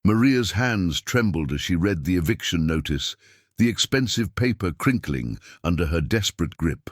Maria's hands trembled as she read the eviction notice, the expensive paper crinkling under her desperate grip.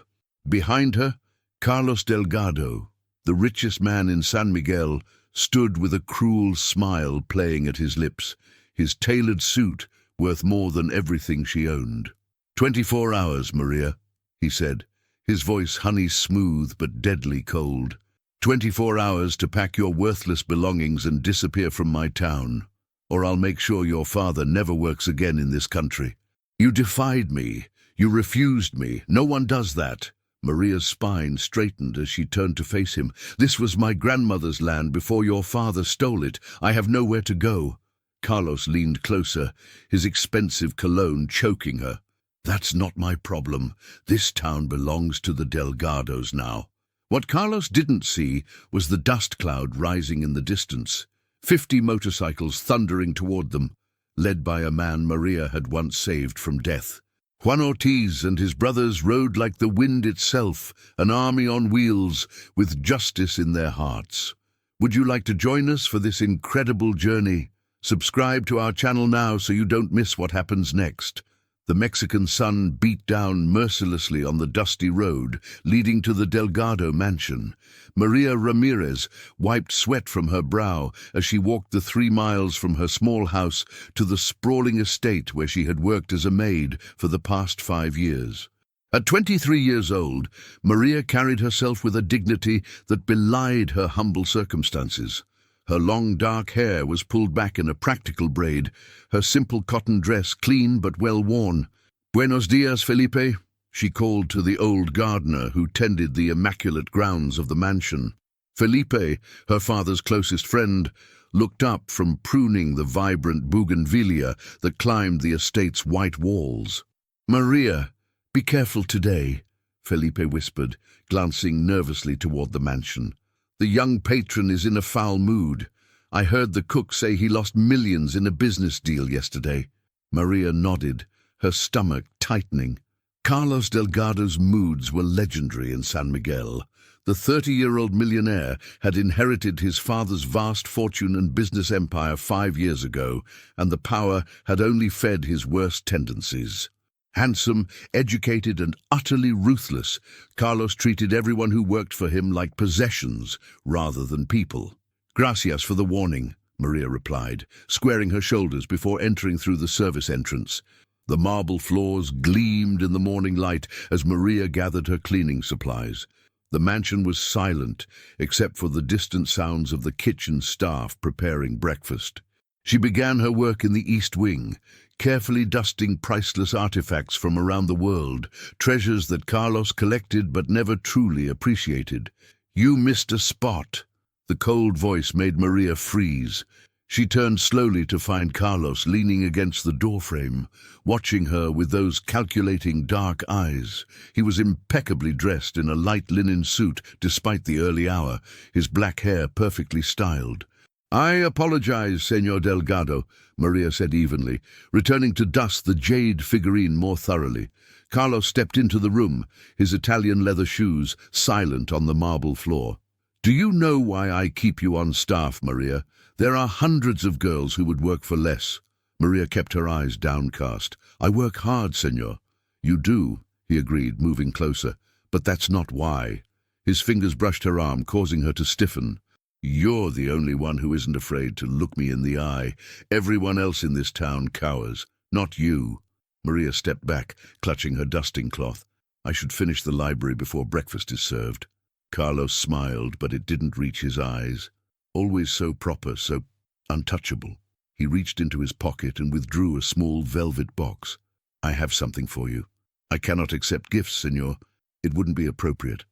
Behind her, Carlos Delgado, the richest man in San Miguel, stood with a cruel smile playing at his lips, his tailored suit worth more than everything she owned. 24 hours, Maria, he said, his voice honey-smooth but deadly cold. 24 hours to pack your worthless belongings and disappear from my town, or I'll make sure your father never works again in this country. You defied me. You refused me. No one does that. Maria's spine straightened as she turned to face him. This was my grandmother's land before your father stole it. I have nowhere to go. Carlos leaned closer, his expensive cologne choking her. That's not my problem. This town belongs to the Delgados now. What Carlos didn't see was the dust cloud rising in the distance, 50 motorcycles thundering toward them, led by a man Maria had once saved from death. Juan Ortiz and his brothers rode like the wind itself, an army on wheels, with justice in their hearts. Would you like to join us for this incredible journey? Subscribe to our channel now so you don't miss what happens next. The Mexican sun beat down mercilessly on the dusty road leading to the Delgado mansion. Maria Ramirez wiped sweat from her brow as she walked the 3 miles from her small house to the sprawling estate where she had worked as a maid for the past 5 years. At 23 years old, Maria carried herself with a dignity that belied her humble circumstances. Her long dark hair was pulled back in a practical braid, her simple cotton dress clean but well worn. "Buenos dias, Felipe," she called to the old gardener who tended the immaculate grounds of the mansion. Felipe, her father's closest friend, looked up from pruning the vibrant bougainvillea that climbed the estate's white walls. "Maria, be careful today," Felipe whispered, glancing nervously toward the mansion. "The young patron is in a foul mood. I heard the cook say he lost millions in a business deal yesterday." Maria nodded, her stomach tightening. Carlos Delgado's moods were legendary in San Miguel. The 30-year-old millionaire had inherited his father's vast fortune and business empire 5 years ago, and the power had only fed his worst tendencies. Handsome, educated, and utterly ruthless, Carlos treated everyone who worked for him like possessions rather than people. "Gracias for the warning," Maria replied, squaring her shoulders before entering through the service entrance. The marble floors gleamed in the morning light as Maria gathered her cleaning supplies. The mansion was silent, except for the distant sounds of the kitchen staff preparing breakfast. She began her work in the East Wing, carefully dusting priceless artifacts from around the world, treasures that Carlos collected but never truly appreciated. "You missed a spot." The cold voice made Maria freeze. She turned slowly to find Carlos leaning against the doorframe, watching her with those calculating dark eyes. He was impeccably dressed in a light linen suit despite the early hour, his black hair perfectly styled. "I apologize, Senor Delgado," Maria said evenly, returning to dust the jade figurine more thoroughly. Carlos stepped into the room, his Italian leather shoes silent on the marble floor. "Do you know why I keep you on staff, Maria? There are hundreds of girls who would work for less." Maria kept her eyes downcast. "I work hard, Senor." "You do," he agreed, moving closer, "but that's not why." His fingers brushed her arm, causing her to stiffen. "You're the only one who isn't afraid to look me in the eye. Everyone else in this town cowers, not you." Maria stepped back, clutching her dusting cloth. "I should finish the library before breakfast is served." Carlos smiled, but it didn't reach his eyes. Always so proper, so untouchable. He reached into his pocket and withdrew a small velvet box. "I have something for you." "I cannot accept gifts, Senor. It wouldn't be appropriate."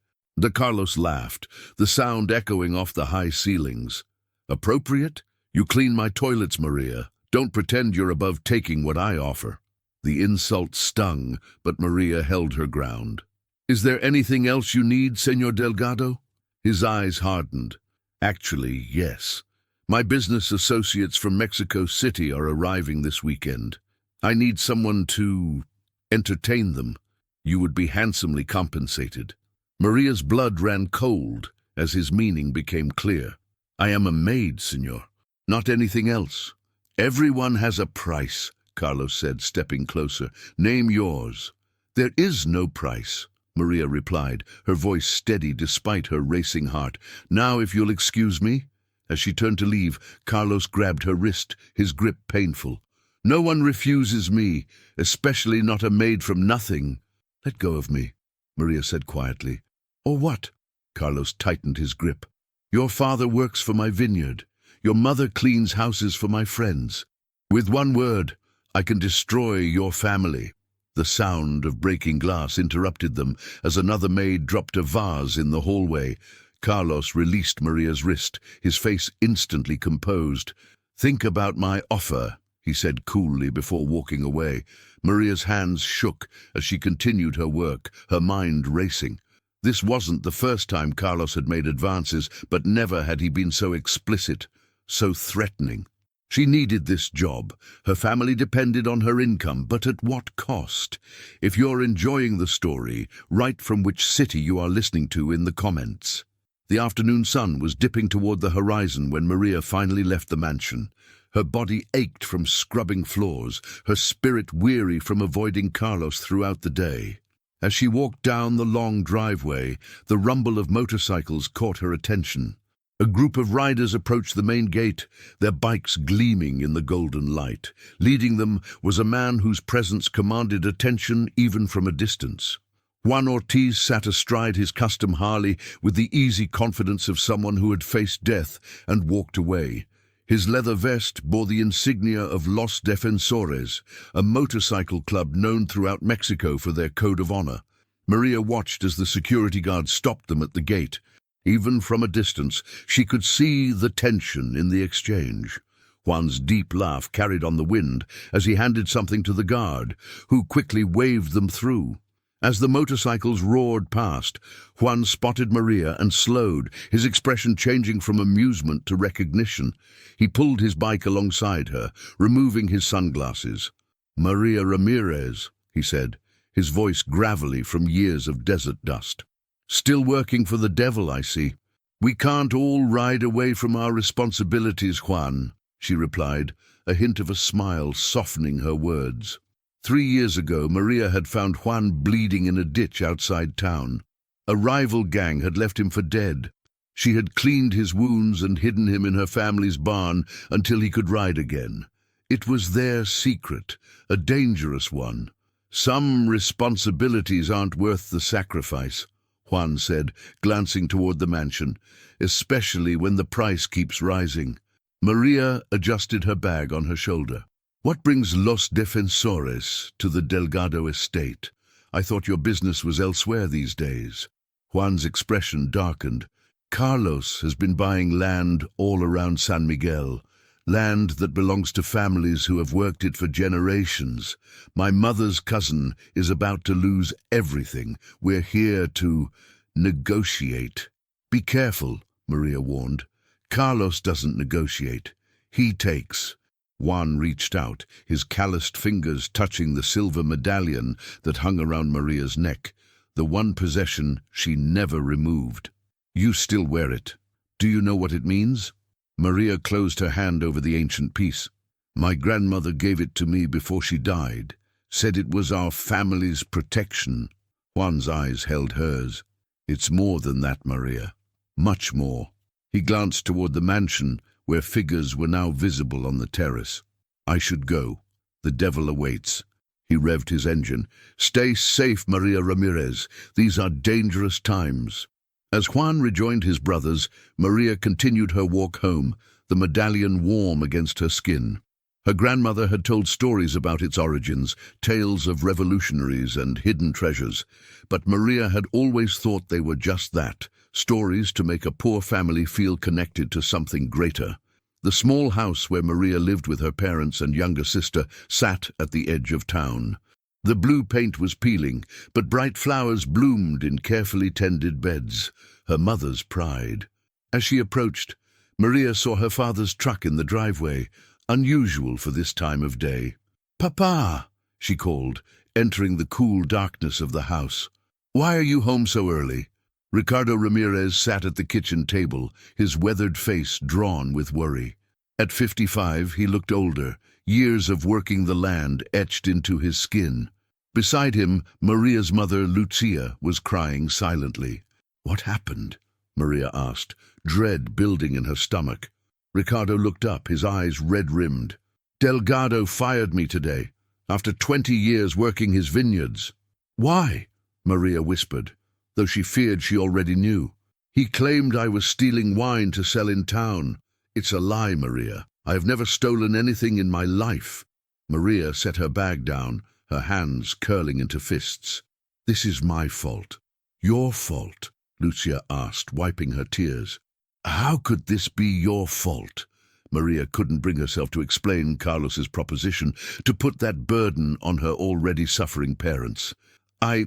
Carlos laughed, the sound echoing off the high ceilings. "Appropriate? You clean my toilets, Maria. Don't pretend you're above taking what I offer." The insult stung, but Maria held her ground. "Is there anything else you need, Senor Delgado?" His eyes hardened. "Actually, yes. My business associates from Mexico City are arriving this weekend. I need someone to entertain them. You would be handsomely compensated." Maria's blood ran cold as his meaning became clear. "I am a maid, Senor. Not anything else. Everyone has a price, Carlos said, stepping closer. Name yours. There is no price, Maria replied, her voice steady despite her racing heart. Now, if you'll excuse me. As she turned to leave, Carlos grabbed her wrist, his grip painful. No one refuses me, especially not a maid from nothing. Let go of me, Maria said quietly. Or what? Carlos tightened his grip. Your father works for my vineyard. Your mother cleans houses for my friends. With one word, I can destroy your family. The sound of breaking glass interrupted them as another maid dropped a vase in the hallway. Carlos released Maria's wrist, his face instantly composed. Think about my offer, he said coolly before walking away. Maria's hands shook as she continued her work, her mind racing. This wasn't the first time Carlos had made advances, but never had he been so explicit, so threatening. She needed this job. Her family depended on her income, but at what cost? If you're enjoying the story, write from which city you are listening to in the comments. The afternoon sun was dipping toward the horizon when Maria finally left the mansion. Her body ached from scrubbing floors, her spirit weary from avoiding Carlos throughout the day. As she walked down the long driveway, the rumble of motorcycles caught her attention. A group of riders approached the main gate, their bikes gleaming in the golden light. Leading them was a man whose presence commanded attention even from a distance. Juan Ortiz sat astride his custom Harley with the easy confidence of someone who had faced death and walked away. His leather vest bore the insignia of Los Defensores, a motorcycle club known throughout Mexico for their code of honor. Maria watched as the security guard stopped them at the gate. Even from a distance, she could see the tension in the exchange. Juan's deep laugh carried on the wind as he handed something to the guard, who quickly waved them through. As the motorcycles roared past, Juan spotted Maria and slowed, his expression changing from amusement to recognition. He pulled his bike alongside her, removing his sunglasses. "Maria Ramirez," he said, his voice gravelly from years of desert dust. "Still working for the devil, I see." "We can't all ride away from our responsibilities, Juan," she replied, a hint of a smile softening her words. 3 years ago, Maria had found Juan bleeding in a ditch outside town. A rival gang had left him for dead. She had cleaned his wounds and hidden him in her family's barn until he could ride again. It was their secret, a dangerous one. "Some responsibilities aren't worth the sacrifice," Juan said, glancing toward the mansion, "especially when the price keeps rising." Maria adjusted her bag on her shoulder. "What brings Los Defensores to the Delgado estate? I thought your business was elsewhere these days." Juan's expression darkened. "Carlos has been buying land all around San Miguel, land that belongs to families who have worked it for generations. My mother's cousin is about to lose everything. We're here to negotiate." "Be careful," Maria warned. "Carlos doesn't negotiate. He takes." Juan reached out, his calloused fingers touching the silver medallion that hung around Maria's neck, the one possession she never removed. "You still wear it. Do you know what it means?" Maria closed her hand over the ancient piece. "My grandmother gave it to me before she died, said it was our family's protection." Juan's eyes held hers. "It's more than that, Maria. Much more." He glanced toward the mansion, where figures were now visible on the terrace. "I should go. The devil awaits." He revved his engine. "Stay safe, Maria Ramirez. These are dangerous times." As Juan rejoined his brothers, Maria continued her walk home, the medallion warm against her skin. Her grandmother had told stories about its origins, tales of revolutionaries and hidden treasures, but Maria had always thought they were just that, stories to make a poor family feel connected to something greater. The small house where Maria lived with her parents and younger sister sat at the edge of town. The blue paint was peeling, but bright flowers bloomed in carefully tended beds, her mother's pride. As she approached, Maria saw her father's truck in the driveway, unusual for this time of day. "Papa," she called, entering the cool darkness of the house. "Why are you home so early?" Ricardo Ramirez sat at the kitchen table, his weathered face drawn with worry. At 55, he looked older, years of working the land etched into his skin. Beside him, Maria's mother, Lucia, was crying silently. "What happened?" Maria asked, dread building in her stomach. Ricardo looked up, his eyes red-rimmed. "Delgado fired me today, after 20 years working his vineyards." "Why?" Maria whispered, though she feared she already knew. "He claimed I was stealing wine to sell in town." "It's a lie, Maria. I have never stolen anything in my life." Maria set her bag down, her hands curling into fists. "This is my fault." "Your fault?" Lucia asked, wiping her tears. "How could this be your fault?" Maria couldn't bring herself to explain Carlos's proposition, to put that burden on her already suffering parents. I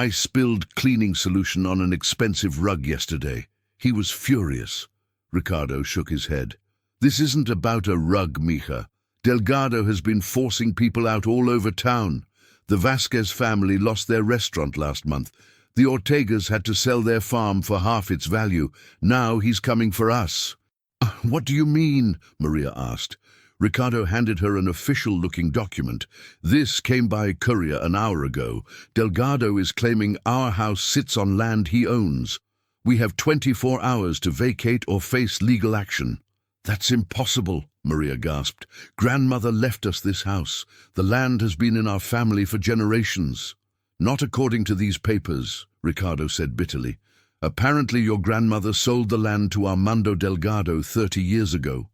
spilled cleaning solution on an expensive rug yesterday. He was furious." Ricardo shook his head. "This isn't about a rug, mija. Delgado has been forcing people out all over town. The Vasquez family lost their restaurant last month. The Ortegas had to sell their farm for half its value. Now he's coming for us." "What do you mean?" Maria asked. Ricardo handed her an official-looking document. "This came by courier an hour ago. Delgado is claiming our house sits on land he owns. We have 24 hours to vacate or face legal action." "That's impossible," Maria gasped. "Grandmother left us this house. The land has been in our family for generations." "Not according to these papers," Ricardo said bitterly. "Apparently your grandmother sold the land to Armando Delgado 30 years ago.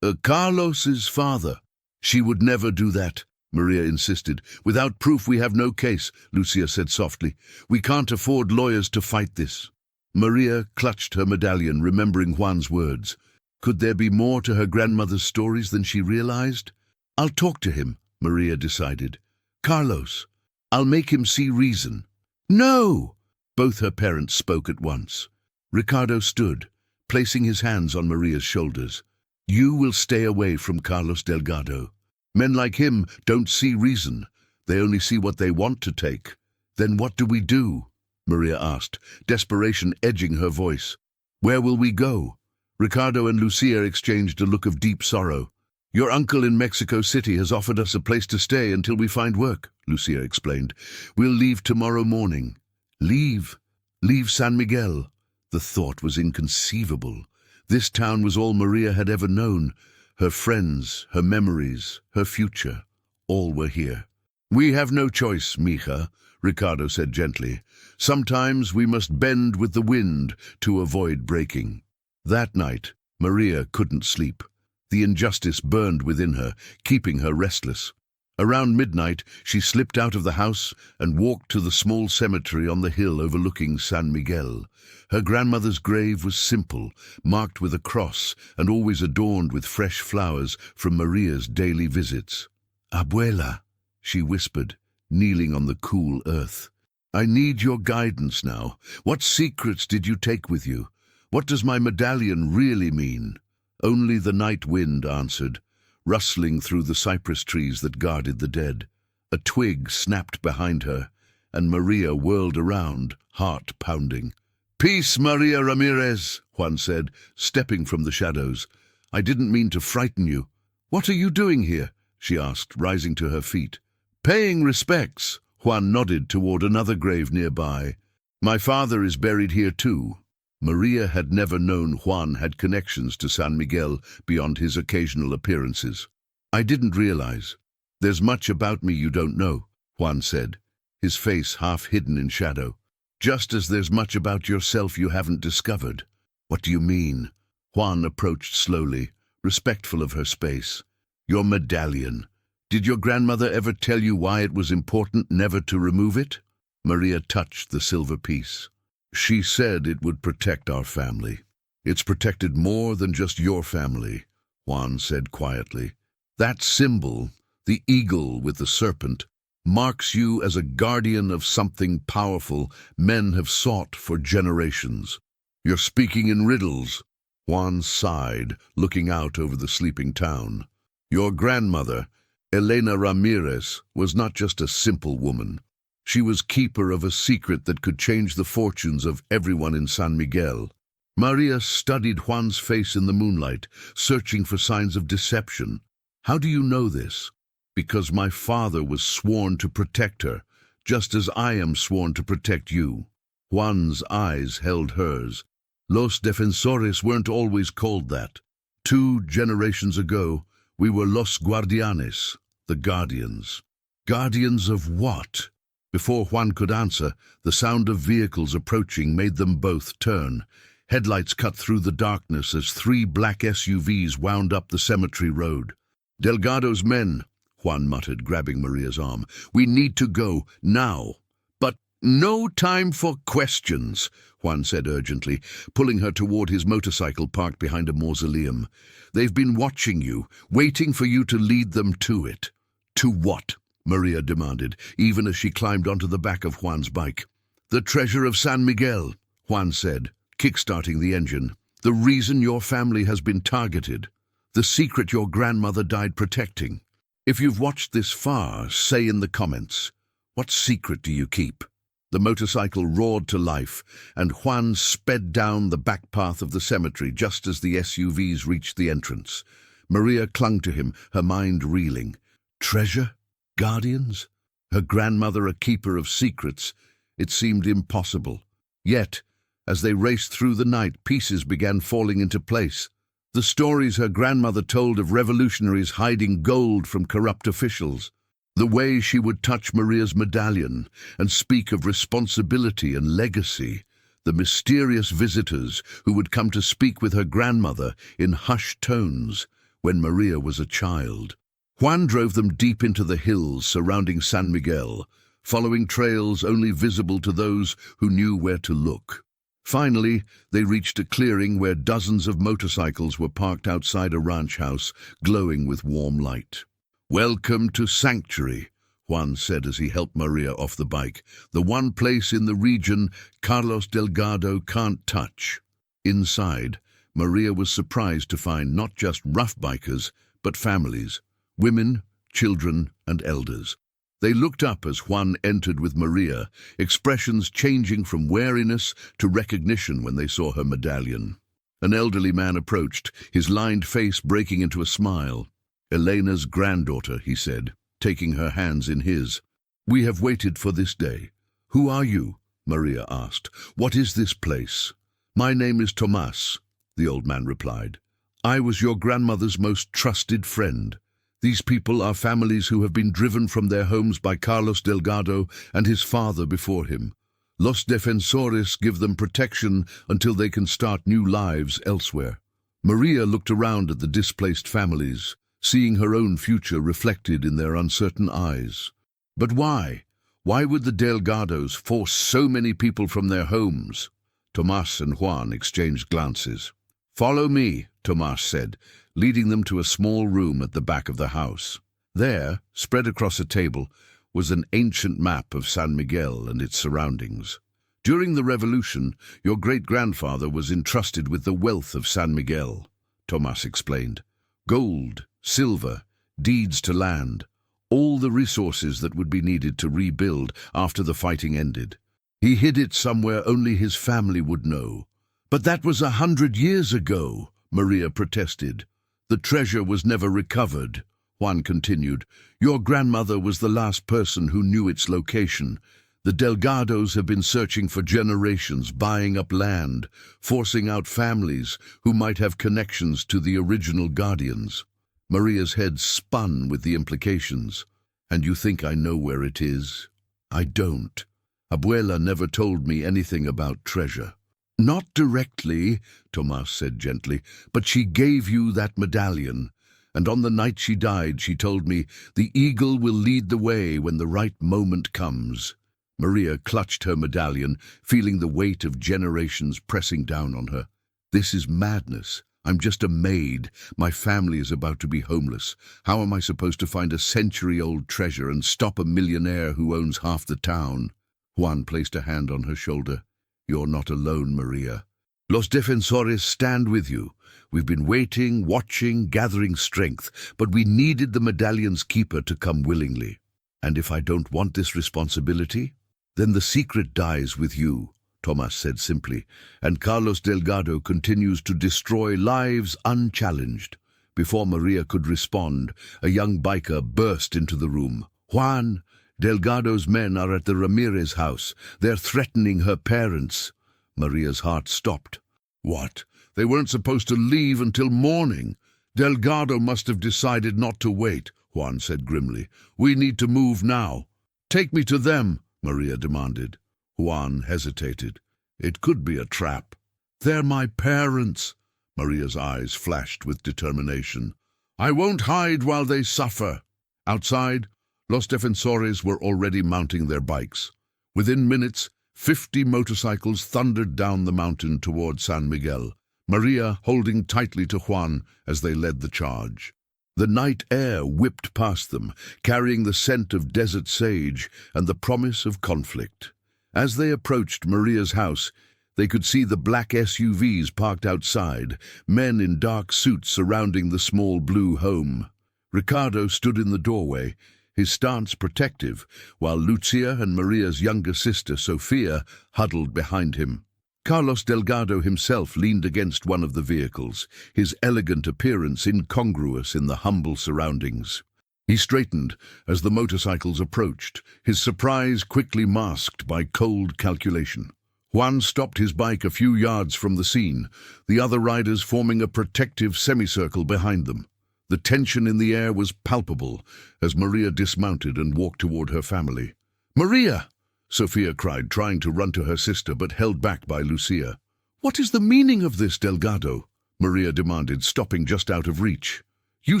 Carlos's father." "She would never do that," Maria insisted. "Without proof we have no case," Lucia said softly. "We can't afford lawyers to fight this." Maria clutched her medallion, remembering Juan's words. Could there be more to her grandmother's stories than she realized? "I'll talk to him," Maria decided. "Carlos, I'll make him see reason." "No!" Both her parents spoke at once. Ricardo stood, placing his hands on Maria's shoulders. "You will stay away from Carlos Delgado. Men like him don't see reason. They only see what they want to take." "Then what do we do?" Maria asked, desperation edging her voice. "Where will we go?" Ricardo and Lucia exchanged a look of deep sorrow. "Your uncle in Mexico City has offered us a place to stay until we find work," Lucia explained. "We'll leave tomorrow morning." "Leave? Leave San Miguel?" The thought was inconceivable. This town was all Maria had ever known. Her friends, her memories, her future, all were here. "We have no choice, mija," Ricardo said gently. "Sometimes we must bend with the wind to avoid breaking." That night, Maria couldn't sleep. The injustice burned within her, keeping her restless. Around midnight, she slipped out of the house and walked to the small cemetery on the hill overlooking San Miguel. Her grandmother's grave was simple, marked with a cross and always adorned with fresh flowers from Maria's daily visits. "Abuela," she whispered, kneeling on the cool earth. "I need your guidance now. What secrets did you take with you? What does my medallion really mean?" Only the night wind answered, rustling through the cypress trees that guarded the dead. A twig snapped behind her, and Maria whirled around, heart pounding. "Peace, Maria Ramirez," Juan said, stepping from the shadows. "I didn't mean to frighten you." "What are you doing here?" she asked, rising to her feet. "Paying respects," Juan nodded toward another grave nearby. "My father is buried here too." Maria had never known Juan had connections to San Miguel beyond his occasional appearances. "I didn't realize. There's much about me you don't know," Juan said, his face half hidden in shadow. "Just as there's much about yourself you haven't discovered." "What do you mean?" Juan approached slowly, respectful of her space. "Your medallion. Did your grandmother ever tell you why it was important never to remove it?" Maria touched the silver piece. "She said it would protect our family." "It's protected more than just your family," Juan said quietly. "That symbol, the eagle with the serpent, marks you as a guardian of something powerful men have sought for generations." "You're speaking in riddles." Juan sighed, looking out over the sleeping town. "Your grandmother, Elena Ramirez, was not just a simple woman. She was keeper of a secret that could change the fortunes of everyone in San Miguel." Maria studied Juan's face in the moonlight, searching for signs of deception. "How do you know this?" "Because my father was sworn to protect her, just as I am sworn to protect you." Juan's eyes held hers. "Los defensores weren't always called that. 2 generations ago, we were los guardianes, the guardians." "Guardians of what?" Before Juan could answer, the sound of vehicles approaching made them both turn. Headlights cut through the darkness as 3 black SUVs wound up the cemetery road. "Delgado's men," Juan muttered, grabbing Maria's arm. "We need to go, now." "But no time for questions," Juan said urgently, pulling her toward his motorcycle parked behind a mausoleum. "They've been watching you, waiting for you to lead them to it." "To what?" Maria demanded, even as she climbed onto the back of Juan's bike. "The treasure of San Miguel," Juan said, kick-starting the engine. "The reason your family has been targeted. The secret your grandmother died protecting. If you've watched this far, say in the comments, what secret do you keep?" The motorcycle roared to life, and Juan sped down the back path of the cemetery just as the SUVs reached the entrance. Maria clung to him, her mind reeling. Treasure? Guardians? Her grandmother a keeper of secrets? It seemed impossible. Yet, as they raced through the night, pieces began falling into place. The stories her grandmother told of revolutionaries hiding gold from corrupt officials. The way she would touch Maria's medallion and speak of responsibility and legacy. The mysterious visitors who would come to speak with her grandmother in hushed tones when Maria was a child. Juan drove them deep into the hills surrounding San Miguel, following trails only visible to those who knew where to look. Finally, they reached a clearing where dozens of motorcycles were parked outside a ranch house, glowing with warm light. "Welcome to Sanctuary," Juan said as he helped Maria off the bike. "The one place in the region Carlos Delgado can't touch." Inside, Maria was surprised to find not just rough bikers, but families, women, children, and elders. They looked up as Juan entered with Maria, expressions changing from wariness to recognition when they saw her medallion. An elderly man approached, his lined face breaking into a smile. "Elena's granddaughter," he said, taking her hands in his. "We have waited for this day." "Who are you?" Maria asked. "What is this place?" "My name is Tomas," the old man replied. "I was your grandmother's most trusted friend. These people are families who have been driven from their homes by Carlos Delgado and his father before him. Los defensores give them protection until they can start new lives elsewhere." Maria looked around at the displaced families, seeing her own future reflected in their uncertain eyes. But why? Why would the Delgados force so many people from their homes? Tomas and Juan exchanged glances. "Follow me," Tomas said, leading them to a small room at the back of the house. There, spread across a table, was an ancient map of San Miguel and its surroundings. "During the revolution, your great-grandfather was entrusted with the wealth of San Miguel," Tomas explained. "Gold, silver, deeds to land, all the resources that would be needed to rebuild after the fighting ended. He hid it somewhere only his family would know." "But that was 100 years ago," Maria protested. "The treasure was never recovered," Juan continued. "Your grandmother was the last person who knew its location. The Delgados have been searching for generations, buying up land, forcing out families who might have connections to the original guardians." Maria's head spun with the implications. "And you think I know where it is?" "I don't. Abuela never told me anything about treasure." "Not directly," Tomas said gently, "but she gave you that medallion. And on the night she died, she told me, 'The eagle will lead the way when the right moment comes.'" Maria clutched her medallion, feeling the weight of generations pressing down on her. "This is madness. I'm just a maid. My family is about to be homeless. How am I supposed to find a century-old treasure and stop a millionaire who owns half the town?" Juan placed a hand on her shoulder. "You're not alone, Maria. Los defensores stand with you. We've been waiting, watching, gathering strength, but we needed the medallion's keeper to come willingly. And if I don't want this responsibility, then the secret dies with you," Tomas said simply, and Carlos Delgado continues to destroy lives unchallenged. Before Maria could respond, a young biker burst into the room. Juan, Delgado's men are at the Ramirez house. They're threatening her parents. Maria's heart stopped. What? They weren't supposed to leave until morning. Delgado must have decided not to wait, Juan said grimly. We need to move now. Take me to them, Maria demanded. Juan hesitated. It could be a trap. They're my parents. Maria's eyes flashed with determination. I won't hide while they suffer. Outside, Los Defensores were already mounting their bikes. Within minutes, 50 motorcycles thundered down the mountain toward San Miguel, Maria holding tightly to Juan as they led the charge. The night air whipped past them, carrying the scent of desert sage and the promise of conflict. As they approached Maria's house, they could see the black SUVs parked outside, men in dark suits surrounding the small blue home. Ricardo stood in the doorway, his stance protective, while Lucia and Maria's younger sister, Sofia, huddled behind him. Carlos Delgado himself leaned against one of the vehicles, his elegant appearance incongruous in the humble surroundings. He straightened as the motorcycles approached, his surprise quickly masked by cold calculation. Juan stopped his bike a few yards from the scene, the other riders forming a protective semicircle behind them. The tension in the air was palpable as Maria dismounted and walked toward her family. "Maria!" Sofia cried, trying to run to her sister, but held back by Lucia. "What is the meaning of this, Delgado?" Maria demanded, stopping just out of reach. "You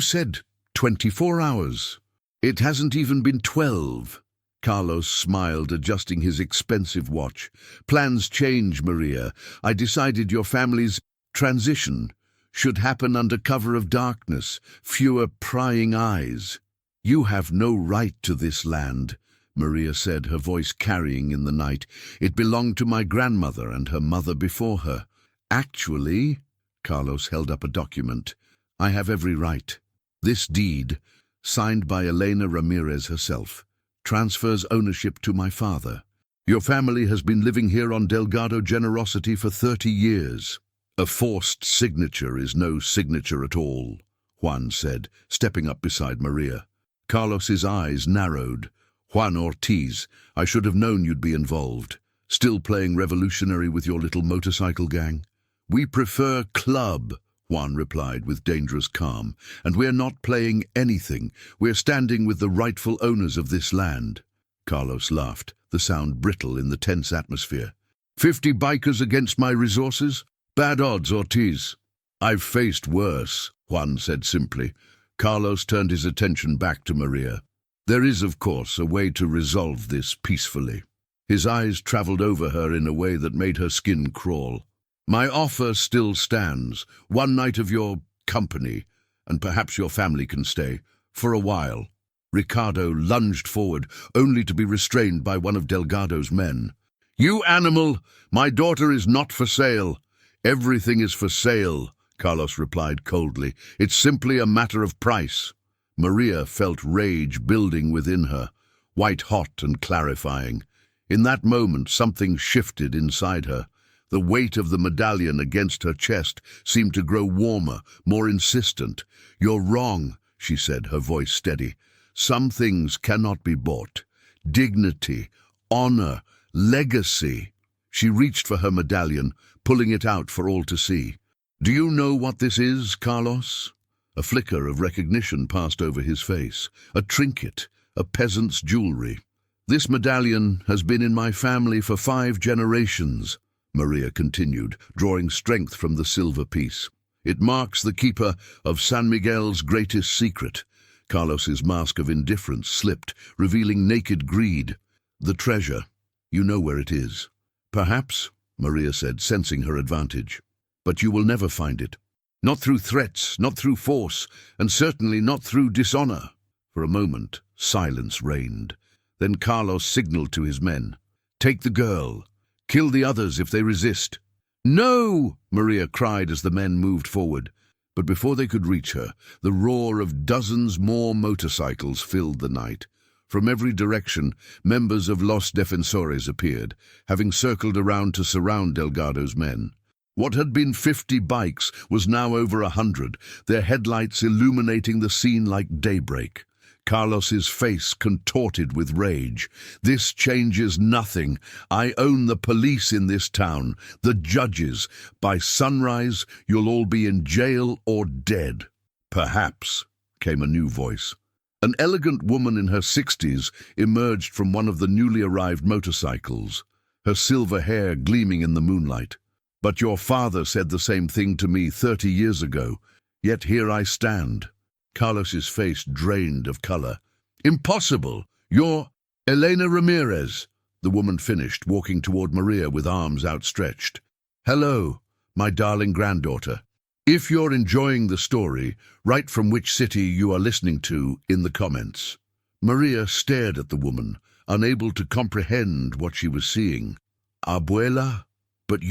said 24 hours. It hasn't even been 12. Carlos smiled, adjusting his expensive watch. "Plans change, Maria. I decided your family's transition should happen under cover of darkness, fewer prying eyes. You have no right to this land," Maria said, her voice carrying in the night. "It belonged to my grandmother and her mother before her. Actually," Carlos held up a document, "I have every right. This deed, signed by Elena Ramirez herself, transfers ownership to my father. Your family has been living here on Delgado generosity for 30 years. A forced signature is no signature at all," Juan said, stepping up beside Maria. Carlos's eyes narrowed. "Juan Ortiz, I should have known you'd be involved. Still playing revolutionary with your little motorcycle gang?" "We prefer club," Juan replied with dangerous calm, "and we're not playing anything. We're standing with the rightful owners of this land." Carlos laughed, the sound brittle in the tense atmosphere. 50 bikers against my resources? Bad odds, Ortiz." "I've faced worse," Juan said simply. Carlos turned his attention back to Maria. "There is, of course, a way to resolve this peacefully." His eyes traveled over her in a way that made her skin crawl. "My offer still stands. 1 night of your company, and perhaps your family can stay, for a while." Ricardo lunged forward, only to be restrained by one of Delgado's men. "You animal! My daughter is not for sale." "Everything is for sale," Carlos replied coldly. "It's simply a matter of price." Maria felt rage building within her, white-hot and clarifying. In that moment, something shifted inside her. The weight of the medallion against her chest seemed to grow warmer, more insistent. "You're wrong," she said, her voice steady. "Some things cannot be bought. Dignity, honor, legacy." She reached for her medallion, pulling it out for all to see. "Do you know what this is, Carlos?" A flicker of recognition passed over his face. "A trinket, a peasant's jewelry." "This medallion has been in my family for 5 generations. Maria continued, drawing strength from the silver piece. "It marks the keeper of San Miguel's greatest secret." Carlos's mask of indifference slipped, revealing naked greed. "The treasure. You know where it is." "Perhaps," Maria said, sensing her advantage. "But you will never find it. Not through threats, not through force, and certainly not through dishonor." For a moment, silence reigned. Then Carlos signaled to his men. "Take the girl. Kill the others if they resist." "No!" Maria cried as the men moved forward. But before they could reach her, the roar of dozens more motorcycles filled the night. From every direction, members of Los Defensores appeared, having circled around to surround Delgado's men. What had been 50 bikes was now over 100, their headlights illuminating the scene like daybreak. Carlos's face contorted with rage. This changes nothing. I own the police in this town, the judges. By sunrise, you'll all be in jail or dead. Perhaps, came a new voice. An elegant woman in her 60s emerged from one of the newly arrived motorcycles, her silver hair gleaming in the moonlight. But your father said the same thing to me 30 years ago, yet here I stand. Carlos's face drained of color. Impossible! You're Elena Ramirez, the woman finished, walking toward Maria with arms outstretched. Hello, my darling granddaughter. If you're enjoying the story, write from which city you are listening to in the comments. Maria stared at the woman, unable to comprehend what she was seeing. Abuela? But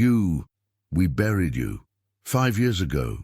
we buried you 5 years ago.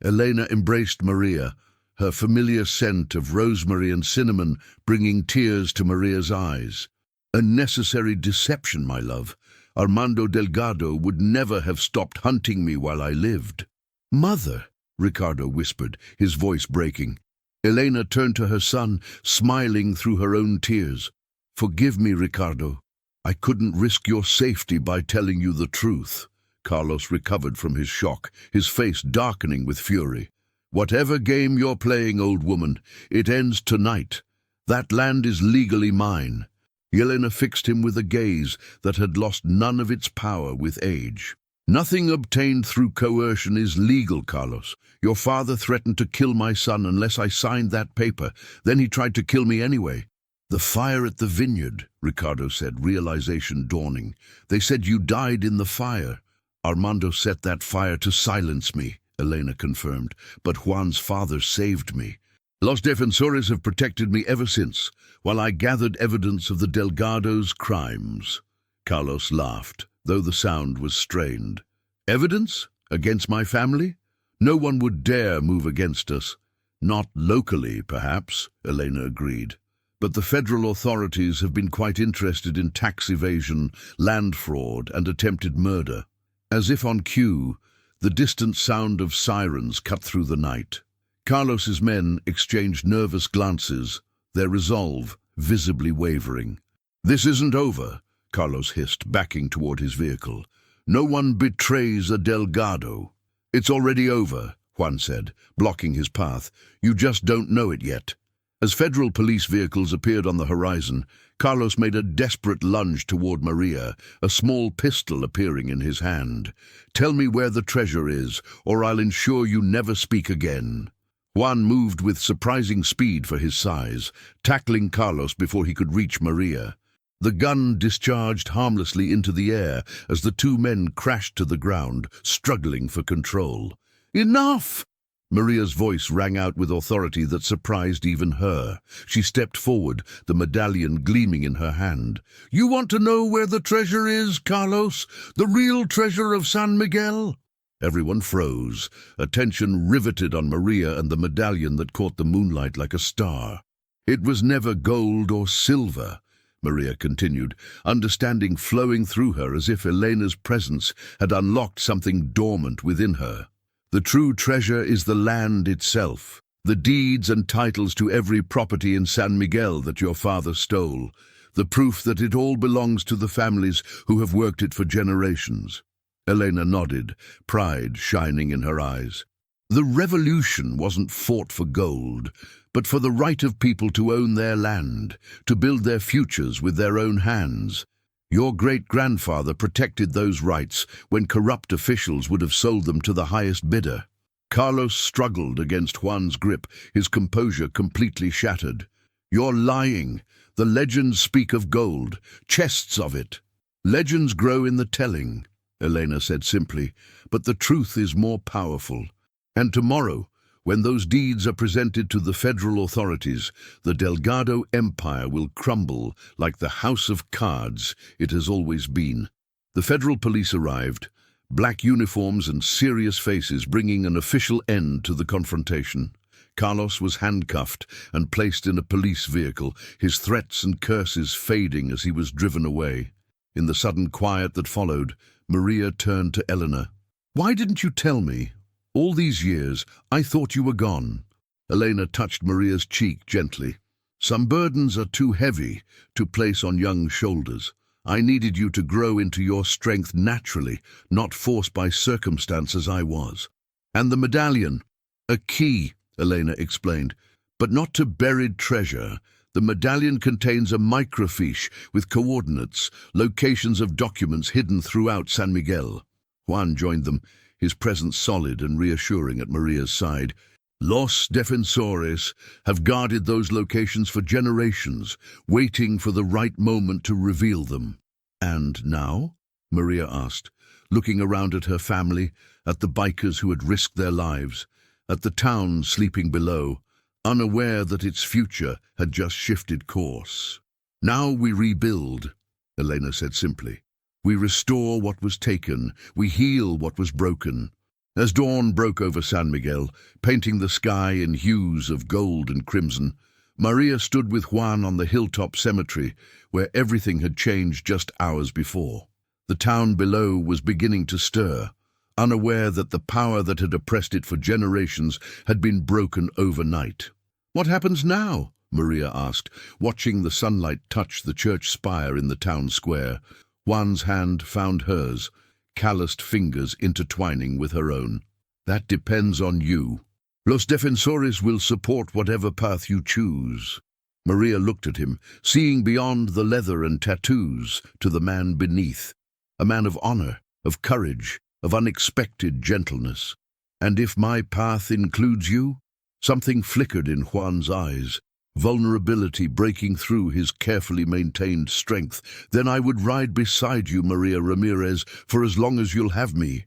Elena embraced Maria, her familiar scent of rosemary and cinnamon bringing tears to Maria's eyes. A necessary deception, my love. Armando Delgado would never have stopped hunting me while I lived. Mother, Ricardo whispered, his voice breaking. Elena turned to her son, smiling through her own tears. Forgive me, Ricardo. I couldn't risk your safety by telling you the truth. Carlos recovered from his shock, his face darkening with fury. Whatever game you're playing, old woman, it ends tonight. That land is legally mine. Elena fixed him with a gaze that had lost none of its power with age. Nothing obtained through coercion is legal, Carlos. Your father threatened to kill my son unless I signed that paper. Then he tried to kill me anyway. The fire at the vineyard, Ricardo said, realization dawning. They said you died in the fire. Armando set that fire to silence me, Elena confirmed, but Juan's father saved me. Los Defensores have protected me ever since, while I gathered evidence of the Delgado's crimes. Carlos laughed, though the sound was strained. Evidence? Against my family? No one would dare move against us. Not locally, perhaps, Elena agreed. But the federal authorities have been quite interested in tax evasion, land fraud, and attempted murder. As if on cue, the distant sound of sirens cut through the night. Carlos's men exchanged nervous glances, their resolve visibly wavering. This isn't over, Carlos hissed, backing toward his vehicle. No one betrays a Delgado. It's already over, Juan said, blocking his path. You just don't know it yet. As federal police vehicles appeared on the horizon, Carlos made a desperate lunge toward Maria, a small pistol appearing in his hand. Tell me where the treasure is, or I'll ensure you never speak again. Juan moved with surprising speed for his size, tackling Carlos before he could reach Maria. The gun discharged harmlessly into the air as the two men crashed to the ground, struggling for control. Enough! Maria's voice rang out with authority that surprised even her. She stepped forward, the medallion gleaming in her hand. You want to know where the treasure is, Carlos? The real treasure of San Miguel? Everyone froze, attention riveted on Maria and the medallion that caught the moonlight like a star. It was never gold or silver, Maria continued, understanding flowing through her as if Elena's presence had unlocked something dormant within her. The true treasure is the land itself, the deeds and titles to every property in San Miguel that your father stole, the proof that it all belongs to the families who have worked it for generations. Elena nodded, pride shining in her eyes. The revolution wasn't fought for gold, but for the right of people to own their land, to build their futures with their own hands. Your great-grandfather protected those rights when corrupt officials would have sold them to the highest bidder. Carlos struggled against Juan's grip, his composure completely shattered. You're lying. The legends speak of gold, chests of it. Legends grow in the telling, Elena said simply, but the truth is more powerful. And tomorrow, when those deeds are presented to the federal authorities, the Delgado Empire will crumble like the house of cards it has always been. The federal police arrived, black uniforms and serious faces bringing an official end to the confrontation. Carlos was handcuffed and placed in a police vehicle, his threats and curses fading as he was driven away. In the sudden quiet that followed, Maria turned to Elena. "Why didn't you tell me? All these years, I thought you were gone." Elena touched Maria's cheek gently. "Some burdens are too heavy to place on young shoulders. I needed you to grow into your strength naturally, not forced by circumstance as I was. And the medallion, a key," Elena explained, "but not to buried treasure. The medallion contains a microfiche with coordinates, locations of documents hidden throughout San Miguel." Juan joined them, his presence solid and reassuring at Maria's side. "Los defensores have guarded those locations for generations, waiting for the right moment to reveal them." "And now?" Maria asked, looking around at her family, at the bikers who had risked their lives, at the town sleeping below, unaware that its future had just shifted course. "Now we rebuild," Elena said simply. "We restore what was taken, we heal what was broken." As dawn broke over San Miguel, painting the sky in hues of gold and crimson, Maria stood with Juan on the hilltop cemetery, where everything had changed just hours before. The town below was beginning to stir, unaware that the power that had oppressed it for generations had been broken overnight. "What happens now?" Maria asked, watching the sunlight touch the church spire in the town square. Juan's hand found hers, calloused fingers intertwining with her own. "That depends on you. Los defensores will support whatever path you choose." Maria looked at him, seeing beyond the leather and tattoos to the man beneath, a man of honor, of courage, of unexpected gentleness. "And if my path includes you?" Something flickered in Juan's eyes, vulnerability breaking through his carefully maintained strength. "Then I would ride beside you, Maria Ramirez, for as long as you'll have me."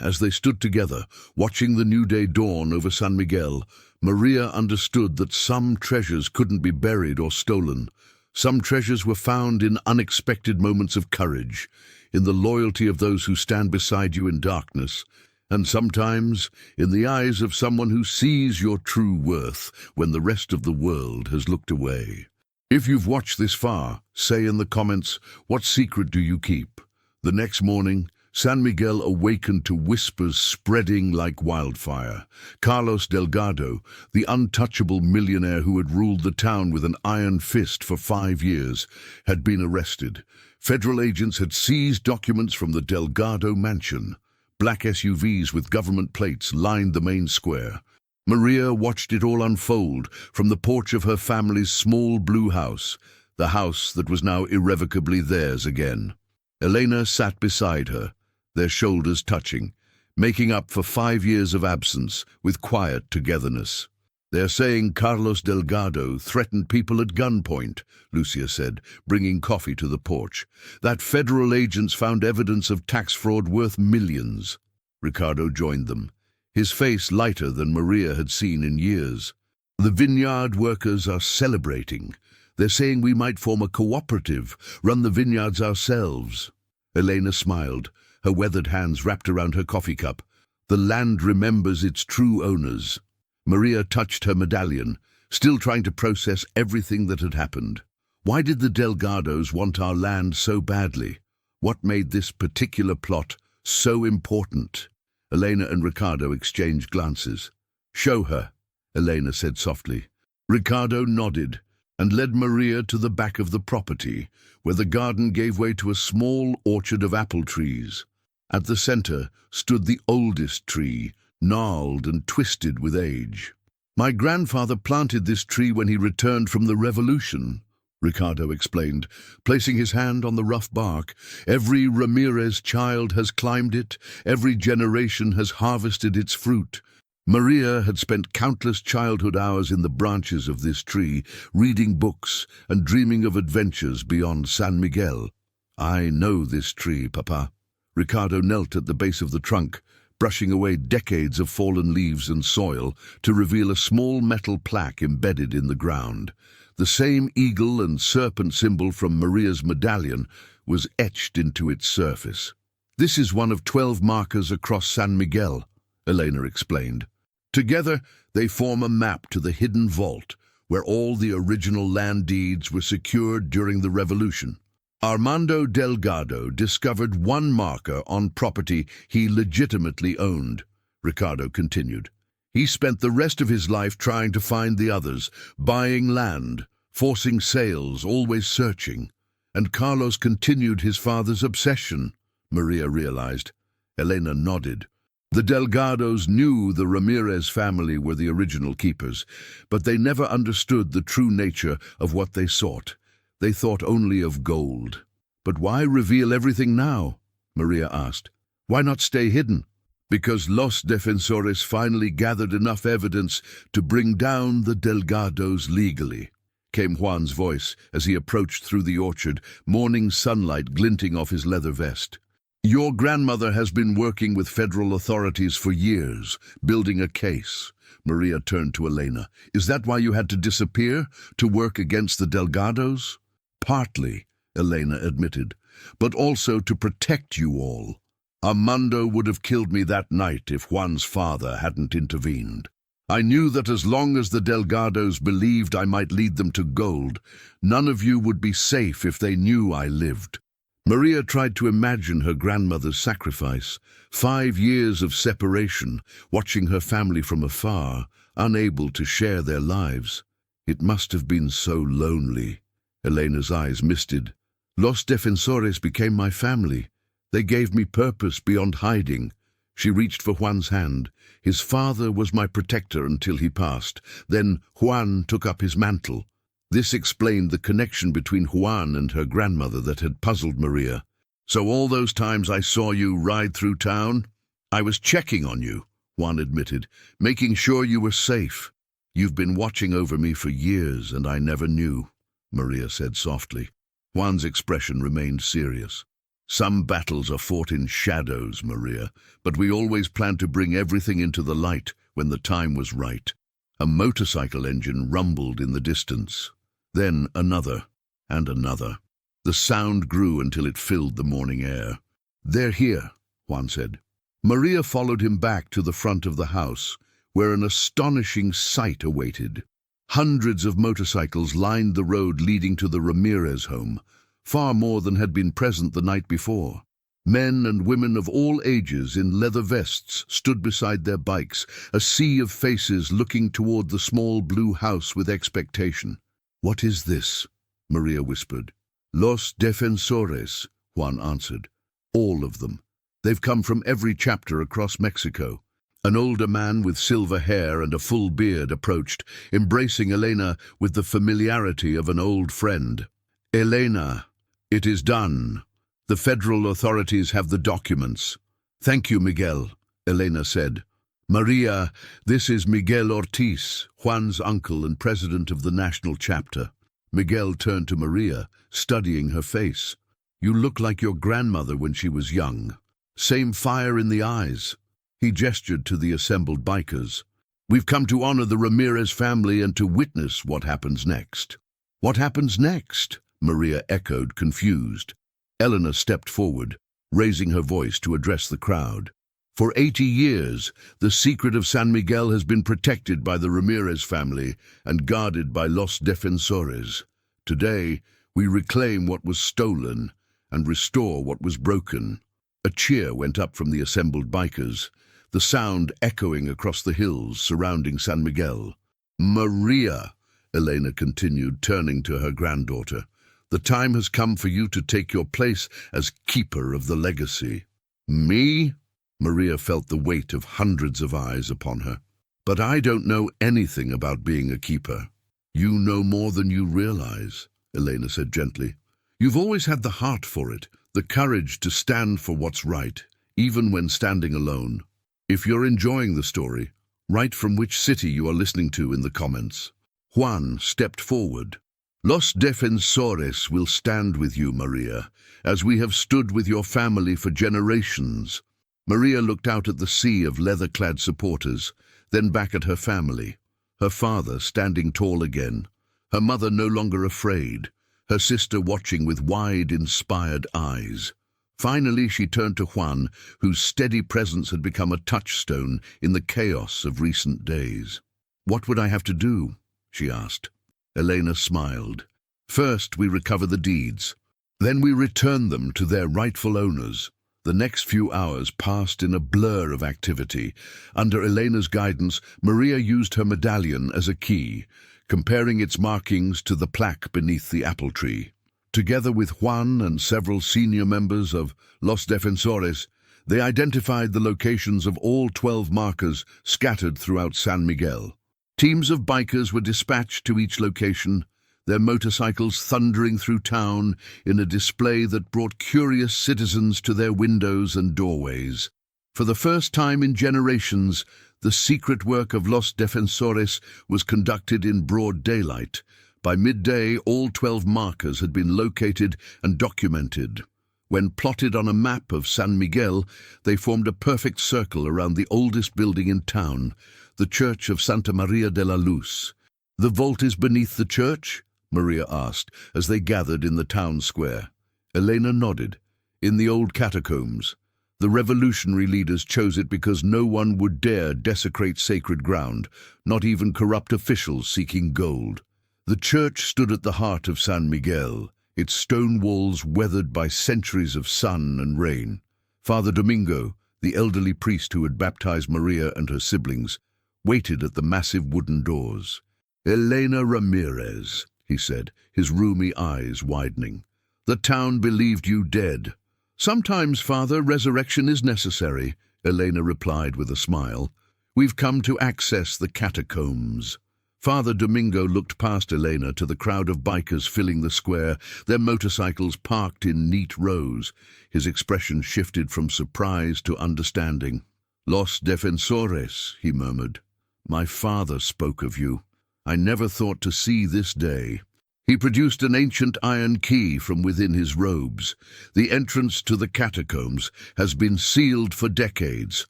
As they stood together, watching the new day dawn over San Miguel, Maria understood that some treasures couldn't be buried or stolen. Some treasures were found in unexpected moments of courage, in the loyalty of those who stand beside you in darkness, and sometimes in the eyes of someone who sees your true worth when the rest of the world has looked away. If you've watched this far, say in the comments, what secret do you keep? The next morning, San Miguel awakened to whispers spreading like wildfire. Carlos Delgado, the untouchable millionaire who had ruled the town with an iron fist for 5 years, had been arrested. Federal agents had seized documents from the Delgado mansion. Black SUVs with government plates lined the main square. Maria watched it all unfold from the porch of her family's small blue house, the house that was now irrevocably theirs again. Elena sat beside her, their shoulders touching, making up for 5 years of absence with quiet togetherness. "They're saying Carlos Delgado threatened people at gunpoint," Lucia said, bringing coffee to the porch. "That federal agents found evidence of tax fraud worth millions." Ricardo joined them, his face lighter than Maria had seen in years. "The vineyard workers are celebrating. They're saying we might form a cooperative, run the vineyards ourselves." Elena smiled, her weathered hands wrapped around her coffee cup. "The land remembers its true owners." Maria touched her medallion, still trying to process everything that had happened. Why did the Delgados want our land so badly? What made this particular plot so important? Elena and Ricardo exchanged glances. "Show her," Elena said softly. Ricardo nodded and led Maria to the back of the property, where the garden gave way to a small orchard of apple trees. At the center stood the oldest tree, gnarled and twisted with age. "My grandfather planted this tree when he returned from the revolution," Ricardo explained, placing his hand on the rough bark. "Every Ramirez child has climbed it, every generation has harvested its fruit." Maria had spent countless childhood hours in the branches of this tree, reading books and dreaming of adventures beyond San Miguel. "I know this tree, Papa." Ricardo knelt at the base of the trunk, brushing away decades of fallen leaves and soil to reveal a small metal plaque embedded in the ground. The same eagle and serpent symbol from Maria's medallion was etched into its surface. "This is one of 12 markers across San Miguel," Elena explained. Together, they form a map to the hidden vault, where all the original land deeds were secured during the Revolution. Armando Delgado discovered one marker on property he legitimately owned, Ricardo continued. He spent the rest of his life trying to find the others, buying land, forcing sales, always searching. And Carlos continued his father's obsession, Maria realized. Elena nodded. The Delgados knew the Ramirez family were the original keepers, but they never understood the true nature of what they sought. They thought only of gold. But why reveal everything now? Maria asked. Why not stay hidden? Because Los Defensores finally gathered enough evidence to bring down the Delgados legally, came Juan's voice as he approached through the orchard, morning sunlight glinting off his leather vest. Your grandmother has been working with federal authorities for years, building a case. Maria turned to Elena. Is that why you had to disappear, to work against the Delgados? Partly, Elena admitted, but also to protect you all. Armando would have killed me that night if Juan's father hadn't intervened. I knew that as long as the Delgados believed I might lead them to gold, none of you would be safe if they knew I lived. Maria tried to imagine her grandmother's sacrifice, 5 years of separation, watching her family from afar, unable to share their lives. It must have been so lonely. Elena's eyes misted. Los Defensores became my family. They gave me purpose beyond hiding. She reached for Juan's hand. His father was my protector until he passed. Then Juan took up his mantle. This explained the connection between Juan and her grandmother that had puzzled Maria. So all those times I saw you ride through town? I was checking on you, Juan admitted, making sure you were safe. You've been watching over me for years and I never knew, Maria said softly. Juan's expression remained serious. Some battles are fought in shadows, Maria, but we always planned to bring everything into the light when the time was right. A motorcycle engine rumbled in the distance. Then another, and another. The sound grew until it filled the morning air. They're here, Juan said. Maria followed him back to the front of the house, where an astonishing sight awaited. Hundreds of motorcycles lined the road leading to the Ramirez home, far more than had been present the night before. Men and women of all ages in leather vests stood beside their bikes, a sea of faces looking toward the small blue house with expectation. What is this? Maria whispered. Los Defensores, Juan answered. All of them. They've come from every chapter across Mexico. An older man with silver hair and a full beard approached, embracing Elena with the familiarity of an old friend. Elena, it is done. The federal authorities have the documents. Thank you, Miguel, Elena said. Maria, this is Miguel Ortiz, Juan's uncle and president of the national chapter. Miguel turned to Maria, studying her face. You look like your grandmother when she was young. Same fire in the eyes. He gestured to the assembled bikers. We've come to honor the Ramirez family and to witness what happens next. What happens next? Maria echoed, confused. Eleanor stepped forward, raising her voice to address the crowd. For 80 years, the secret of San Miguel has been protected by the Ramirez family and guarded by Los Defensores. Today, we reclaim what was stolen and restore what was broken. A cheer went up from the assembled bikers, the sound echoing across the hills surrounding San Miguel. Maria, Elena continued, turning to her granddaughter, the time has come for you to take your place as keeper of the legacy. Me? Maria felt the weight of hundreds of eyes upon her. But I don't know anything about being a keeper. You know more than you realize, Elena said gently. You've always had the heart for it, the courage to stand for what's right, even when standing alone. If you're enjoying the story, write from which city you are listening to in the comments. Juan stepped forward. Los Defensores will stand with you, Maria, as we have stood with your family for generations. Maria looked out at the sea of leather-clad supporters, then back at her family. Her father standing tall again, her mother no longer afraid, her sister watching with wide, inspired eyes. Finally, she turned to Juan, whose steady presence had become a touchstone in the chaos of recent days. "What would I have to do?" she asked. Elena smiled. "First, we recover the deeds. Then we return them to their rightful owners." The next few hours passed in a blur of activity. Under Elena's guidance, Maria used her medallion as a key, comparing its markings to the plaque beneath the apple tree. Together with Juan and several senior members of Los Defensores, they identified the locations of all 12 markers scattered throughout San Miguel. Teams of bikers were dispatched to each location, their motorcycles thundering through town in a display that brought curious citizens to their windows and doorways. For the first time in generations, the secret work of Los Defensores was conducted in broad daylight. By midday, all 12 markers had been located and documented. When plotted on a map of San Miguel, they formed a perfect circle around the oldest building in town, the Church of Santa Maria de la Luz. "The vault is beneath the church?" Maria asked, as they gathered in the town square. Elena nodded. "In the old catacombs. The revolutionary leaders chose it because no one would dare desecrate sacred ground, not even corrupt officials seeking gold. The church stood at the heart of San Miguel, its stone walls weathered by centuries of sun and rain. Father Domingo, the elderly priest who had baptized Maria and her siblings, waited at the massive wooden doors. "Elena Ramirez," he said, his rheumy eyes widening. "The town believed you dead." "Sometimes, Father, resurrection is necessary," Elena replied with a smile. "We've come to access the catacombs." Father Domingo looked past Elena to the crowd of bikers filling the square, their motorcycles parked in neat rows. His expression shifted from surprise to understanding. "Los Defensores," he murmured. "My father spoke of you. I never thought to see this day." He produced an ancient iron key from within his robes. "The entrance to the catacombs has been sealed for decades,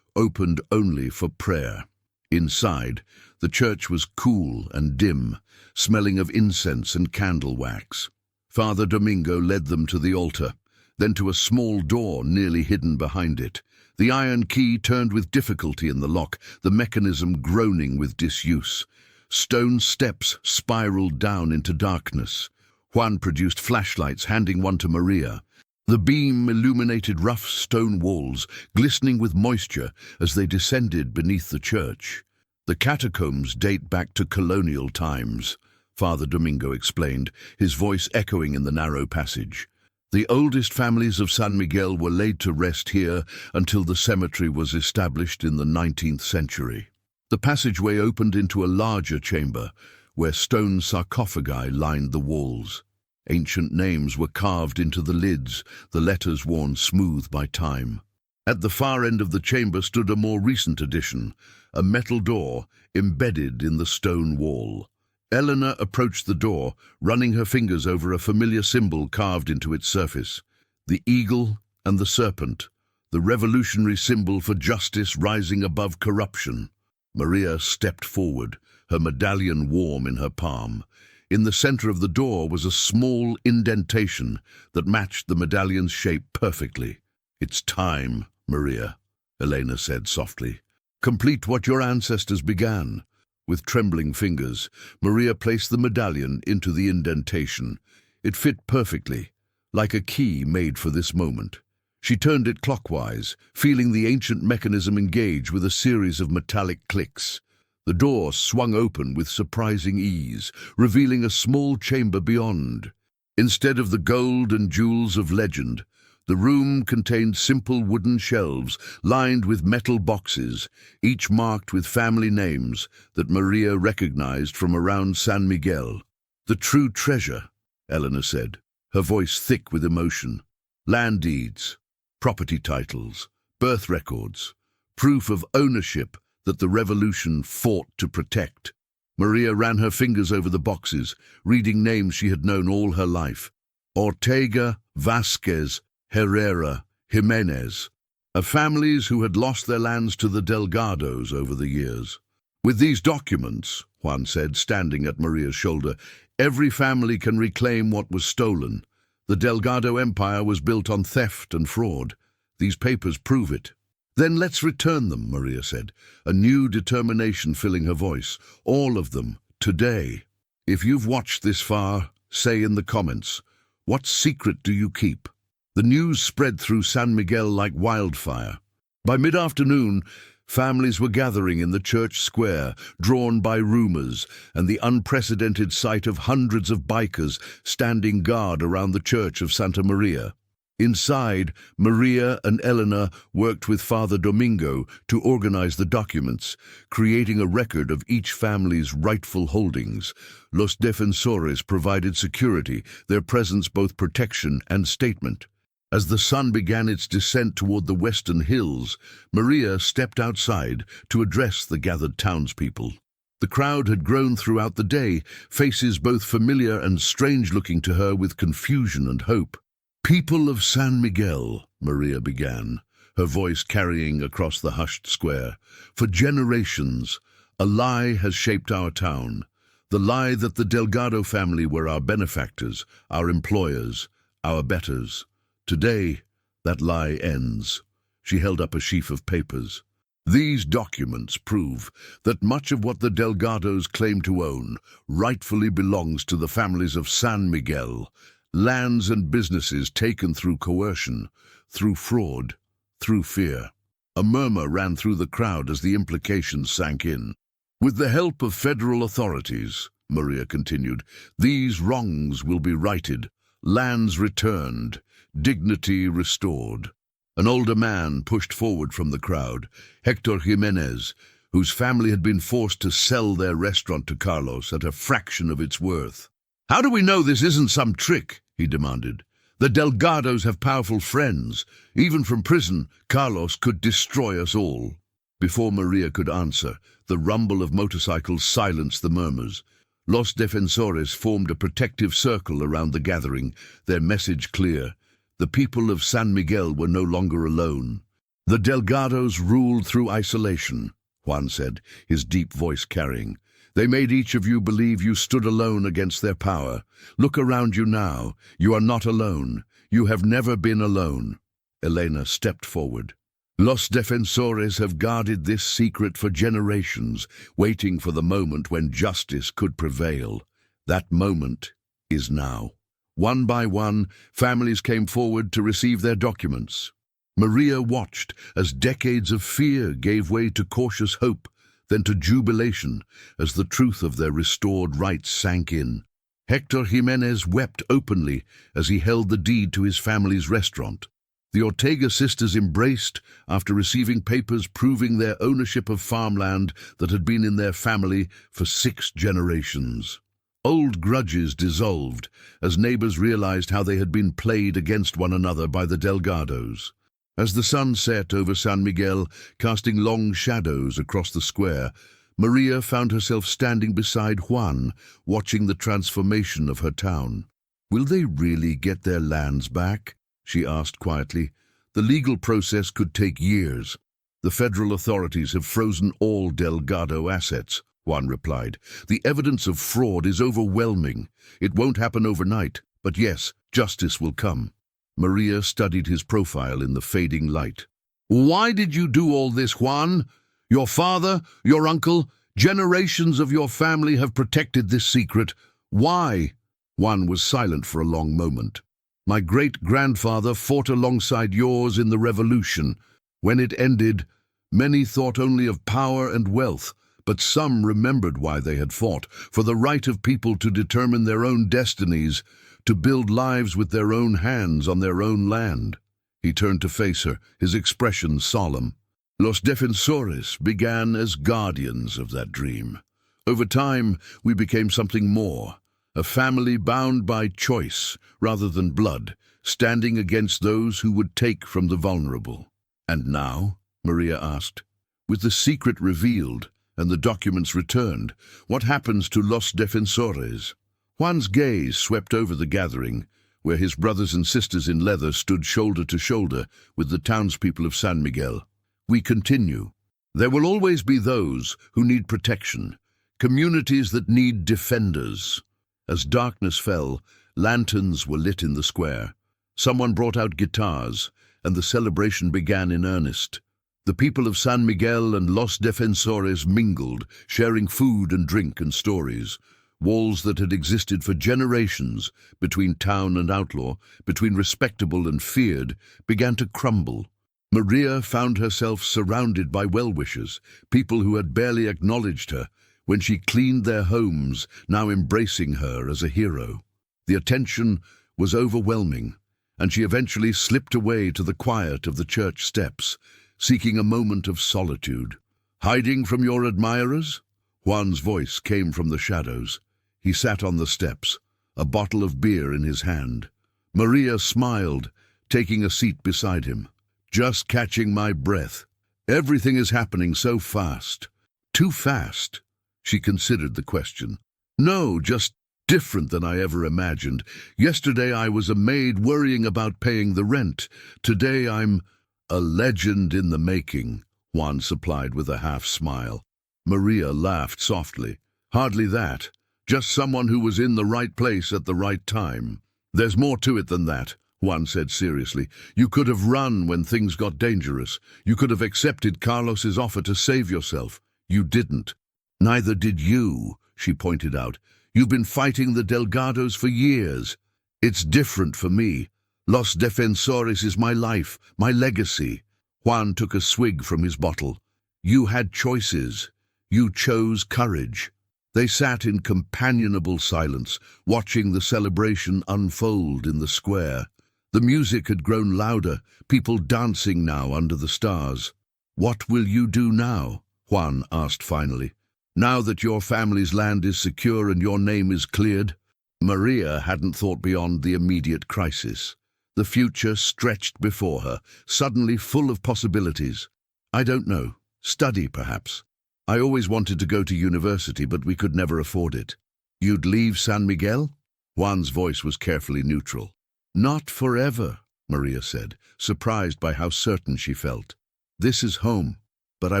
opened only for prayer." Inside, the church was cool and dim, smelling of incense and candle wax. Father Domingo led them to the altar, then to a small door nearly hidden behind it. The iron key turned with difficulty in the lock, the mechanism groaning with disuse. Stone steps spiraled down into darkness. Juan produced flashlights, handing one to Maria. The beam illuminated rough stone walls, glistening with moisture as they descended beneath the church. "The catacombs date back to colonial times," Father Domingo explained, his voice echoing in the narrow passage. "The oldest families of San Miguel were laid to rest here until the cemetery was established in the 19th century. The passageway opened into a larger chamber, where stone sarcophagi lined the walls. Ancient names were carved into the lids, the letters worn smooth by time. At the far end of the chamber stood a more recent addition, a metal door embedded in the stone wall. Eleanor approached the door, running her fingers over a familiar symbol carved into its surface. The eagle and the serpent, the revolutionary symbol for justice rising above corruption. Maria stepped forward, her medallion warm in her palm. In the center of the door was a small indentation that matched the medallion's shape perfectly. "It's time, Maria," Elena said softly. "Complete what your ancestors began." With trembling fingers, Maria placed the medallion into the indentation. It fit perfectly, like a key made for this moment. She turned it clockwise, feeling the ancient mechanism engage with a series of metallic clicks. The door swung open with surprising ease, revealing a small chamber beyond. Instead of the gold and jewels of legend, the room contained simple wooden shelves lined with metal boxes, each marked with family names that Maria recognized from around San Miguel. "The true treasure," Eleanor said, her voice thick with emotion. "Land deeds, property titles, birth records, proof of ownership that the revolution fought to protect." Maria ran her fingers over the boxes, reading names she had known all her life. Ortega, Vasquez, Herrera, Jimenez, of families who had lost their lands to the Delgados over the years. "With these documents," Juan said, standing at Maria's shoulder, "every family can reclaim what was stolen. The Delgado Empire was built on theft and fraud. These papers prove it. Then let's return them, Maria said, a new determination filling her voice. All of them, today. If you've watched this far, say in the comments, what secret do you keep? The news spread through San Miguel like wildfire. By mid-afternoon, families were gathering in the church square, drawn by rumors and the unprecedented sight of hundreds of bikers standing guard around the church of Santa Maria. Inside, Maria and Elena worked with Father Domingo to organize the documents, creating a record of each family's rightful holdings. Los Defensores provided security, their presence both protection and statement. As the sun began its descent toward the western hills, Maria stepped outside to address the gathered townspeople. The crowd had grown throughout the day, faces both familiar and strange-looking to her with confusion and hope. "People of San Miguel," Maria began, her voice carrying across the hushed square, "for generations, a lie has shaped our town. The lie that the Delgado family were our benefactors, our employers, our betters. Today, that lie ends." She held up a sheaf of papers. "These documents prove that much of what the Delgados claim to own rightfully belongs to the families of San Miguel. Lands and businesses taken through coercion, through fraud, through fear." A murmur ran through the crowd as the implications sank in. "With the help of federal authorities," Maria continued, "these wrongs will be righted, lands returned, dignity restored." An older man pushed forward from the crowd, Hector Jimenez, whose family had been forced to sell their restaurant to Carlos at a fraction of its worth. "How do we know this isn't some trick?" he demanded. "The Delgados have powerful friends. Even from prison, Carlos could destroy us all." Before Maria could answer, the rumble of motorcycles silenced the murmurs. Los Defensores formed a protective circle around the gathering, their message clear. The people of San Miguel were no longer alone. "The Delgados ruled through isolation," Juan said, his deep voice carrying. "They made each of you believe you stood alone against their power. Look around you now. You are not alone. You have never been alone." Elena stepped forward. "Los Defensores have guarded this secret for generations, waiting for the moment when justice could prevail. That moment is now." One by one, families came forward to receive their documents. Maria watched as decades of fear gave way to cautious hope, then to jubilation as the truth of their restored rights sank in. Hector Jimenez wept openly as he held the deed to his family's restaurant. The Ortega sisters embraced after receiving papers proving their ownership of farmland that had been in their family for 6 generations. Old grudges dissolved as neighbors realized how they had been played against one another by the Delgados. As the sun set over San Miguel, casting long shadows across the square, Maria found herself standing beside Juan, watching the transformation of her town. "Will they really get their lands back?" she asked quietly. "The legal process could take years. The federal authorities have frozen all Delgado assets," Juan replied. "The evidence of fraud is overwhelming. It won't happen overnight, but yes, justice will come." Maria studied his profile in the fading light. "Why did you do all this, Juan? Your father, your uncle, generations of your family have protected this secret. Why?" Juan was silent for a long moment. "My great-grandfather fought alongside yours in the revolution. When it ended, many thought only of power and wealth, but some remembered why they had fought, for the right of people to determine their own destinies, to build lives with their own hands on their own land." He turned to face her, his expression solemn. "Los Defensores began as guardians of that dream. Over time, we became something more, a family bound by choice rather than blood, standing against those who would take from the vulnerable." "And now?" Maria asked. "With the secret revealed and the documents returned, what happens to Los Defensores?" Juan's gaze swept over the gathering, where his brothers and sisters in leather stood shoulder to shoulder with the townspeople of San Miguel. "We continue. There will always be those who need protection, communities that need defenders." As darkness fell, lanterns were lit in the square. Someone brought out guitars, and the celebration began in earnest. The people of San Miguel and Los Defensores mingled, sharing food and drink and stories. Walls that had existed for generations, between town and outlaw, between respectable and feared, began to crumble. Maria found herself surrounded by well-wishers, people who had barely acknowledged her, when she cleaned their homes, now embracing her as a hero. The attention was overwhelming, and she eventually slipped away to the quiet of the church steps, seeking a moment of solitude. "Hiding from your admirers?" Juan's voice came from the shadows. He sat on the steps, a bottle of beer in his hand. Maria smiled, taking a seat beside him. "Just catching my breath. Everything is happening so fast." "Too fast?" She considered the question. "No, just different than I ever imagined. Yesterday I was a maid worrying about paying the rent. Today I'm a legend in the making," Juan supplied with a half-smile. Maria laughed softly. "Hardly that. Just someone who was in the right place at the right time." "There's more to it than that," Juan said seriously. "You could have run when things got dangerous. You could have accepted Carlos's offer to save yourself. You didn't." "Neither did you," she pointed out. "You've been fighting the Delgados for years. It's different for me. Los Defensores is my life, my legacy." Juan took a swig from his bottle. "You had choices. You chose courage." They sat in companionable silence, watching the celebration unfold in the square. The music had grown louder, people dancing now under the stars. "What will you do now?" Juan asked finally. "Now that your family's land is secure and your name is cleared?" Maria hadn't thought beyond the immediate crisis. The future stretched before her, suddenly full of possibilities. "I don't know. Study, perhaps. I always wanted to go to university, but we could never afford it." "You'd leave San Miguel?" Juan's voice was carefully neutral. "Not forever," Maria said, surprised by how certain she felt. "This is home, but I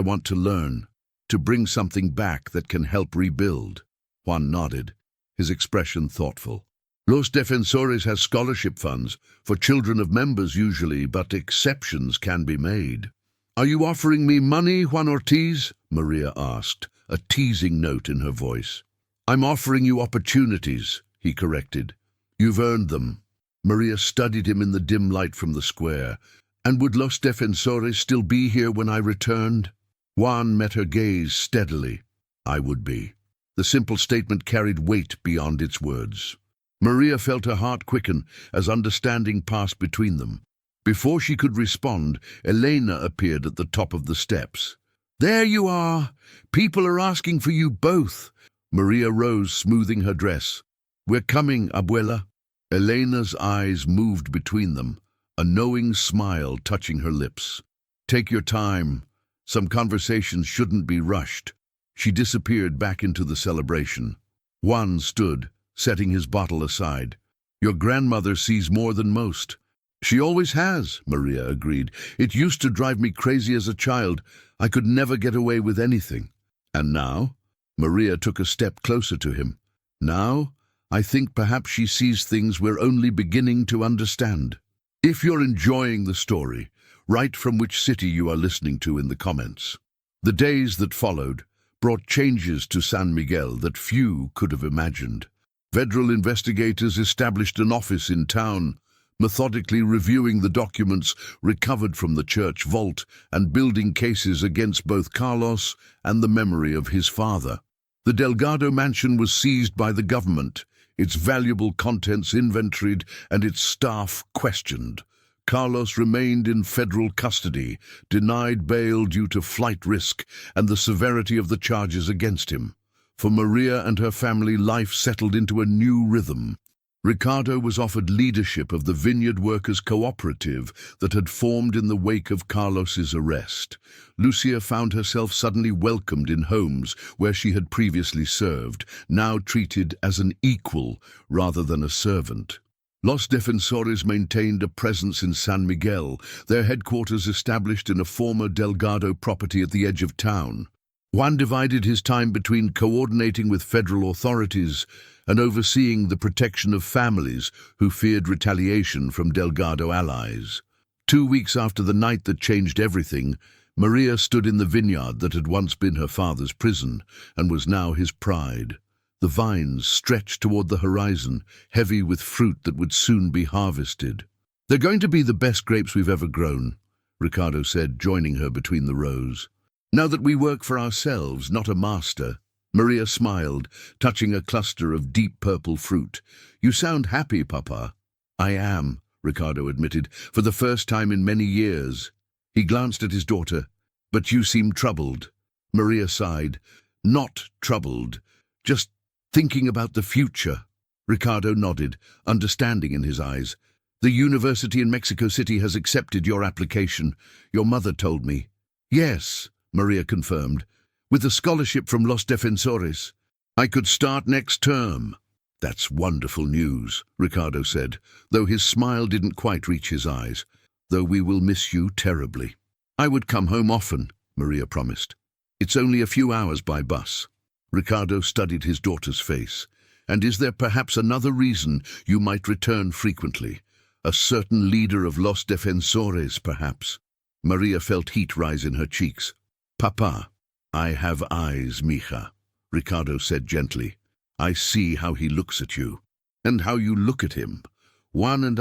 want to learn, to bring something back that can help rebuild." Juan nodded, his expression thoughtful. "Los Defensores has scholarship funds, for children of members usually, but exceptions can be made." "Are you offering me money, Juan Ortiz?" Maria asked, a teasing note in her voice. "I'm offering you opportunities," he corrected. "You've earned them." Maria studied him in the dim light from the square. "And would Los Defensores still be here when I returned?" Juan met her gaze steadily. "I would be." The simple statement carried weight beyond its words. Maria felt her heart quicken as understanding passed between them. Before she could respond, Elena appeared at the top of the steps. "There you are! People are asking for you both." Maria rose, smoothing her dress. "We're coming, Abuela." Elena's eyes moved between them, a knowing smile touching her lips. "Take your time. Some conversations shouldn't be rushed." She disappeared back into the celebration. Juan stood, setting his bottle aside. "Your grandmother sees more than most." "She always has," Maria agreed. "It used to drive me crazy as a child. I could never get away with anything." "And now?" Maria took a step closer to him. "Now, I think perhaps she sees things we're only beginning to understand." If you're enjoying the story, write from which city you are listening to in the comments. The days that followed brought changes to San Miguel that few could have imagined. Federal investigators established an office in town, methodically reviewing the documents recovered from the church vault and building cases against both Carlos and the memory of his father. The Delgado mansion was seized by the government, its valuable contents inventoried and its staff questioned. Carlos remained in federal custody, denied bail due to flight risk and the severity of the charges against him. For Maria and her family, life settled into a new rhythm. Ricardo was offered leadership of the Vineyard Workers Cooperative that had formed in the wake of Carlos's arrest. Lucia found herself suddenly welcomed in homes where she had previously served, now treated as an equal rather than a servant. Los Defensores maintained a presence in San Miguel, their headquarters established in a former Delgado property at the edge of town. Juan divided his time between coordinating with federal authorities and overseeing the protection of families who feared retaliation from Delgado allies. 2 weeks after the night that changed everything, Maria stood in the vineyard that had once been her father's prison and was now his pride. The vines stretched toward the horizon, heavy with fruit that would soon be harvested. "They're going to be the best grapes we've ever grown," Ricardo said, joining her between the rows. "Now that we work for ourselves, not a master." Maria smiled, touching a cluster of deep purple fruit. "You sound happy, Papa." "I am," Ricardo admitted, "for the first time in many years." He glanced at his daughter. "But you seem troubled." Maria sighed. "Not troubled, just thinking about the future." Ricardo nodded, understanding in his eyes. "The university in Mexico City has accepted your application. Your mother told me." "Yes," Maria confirmed, "with a scholarship from Los Defensores. I could start next term." "That's wonderful news," Ricardo said, though his smile didn't quite reach his eyes. "Though we will miss you terribly." "I would come home often," Maria promised. "It's only a few hours by bus." Ricardo studied his daughter's face. "And is there perhaps another reason you might return frequently? A certain leader of Los Defensores, perhaps?" Maria felt heat rise in her cheeks. "Papa, I have eyes, mija," Ricardo said gently. "I see how he looks at you, and how you look at him. Juan and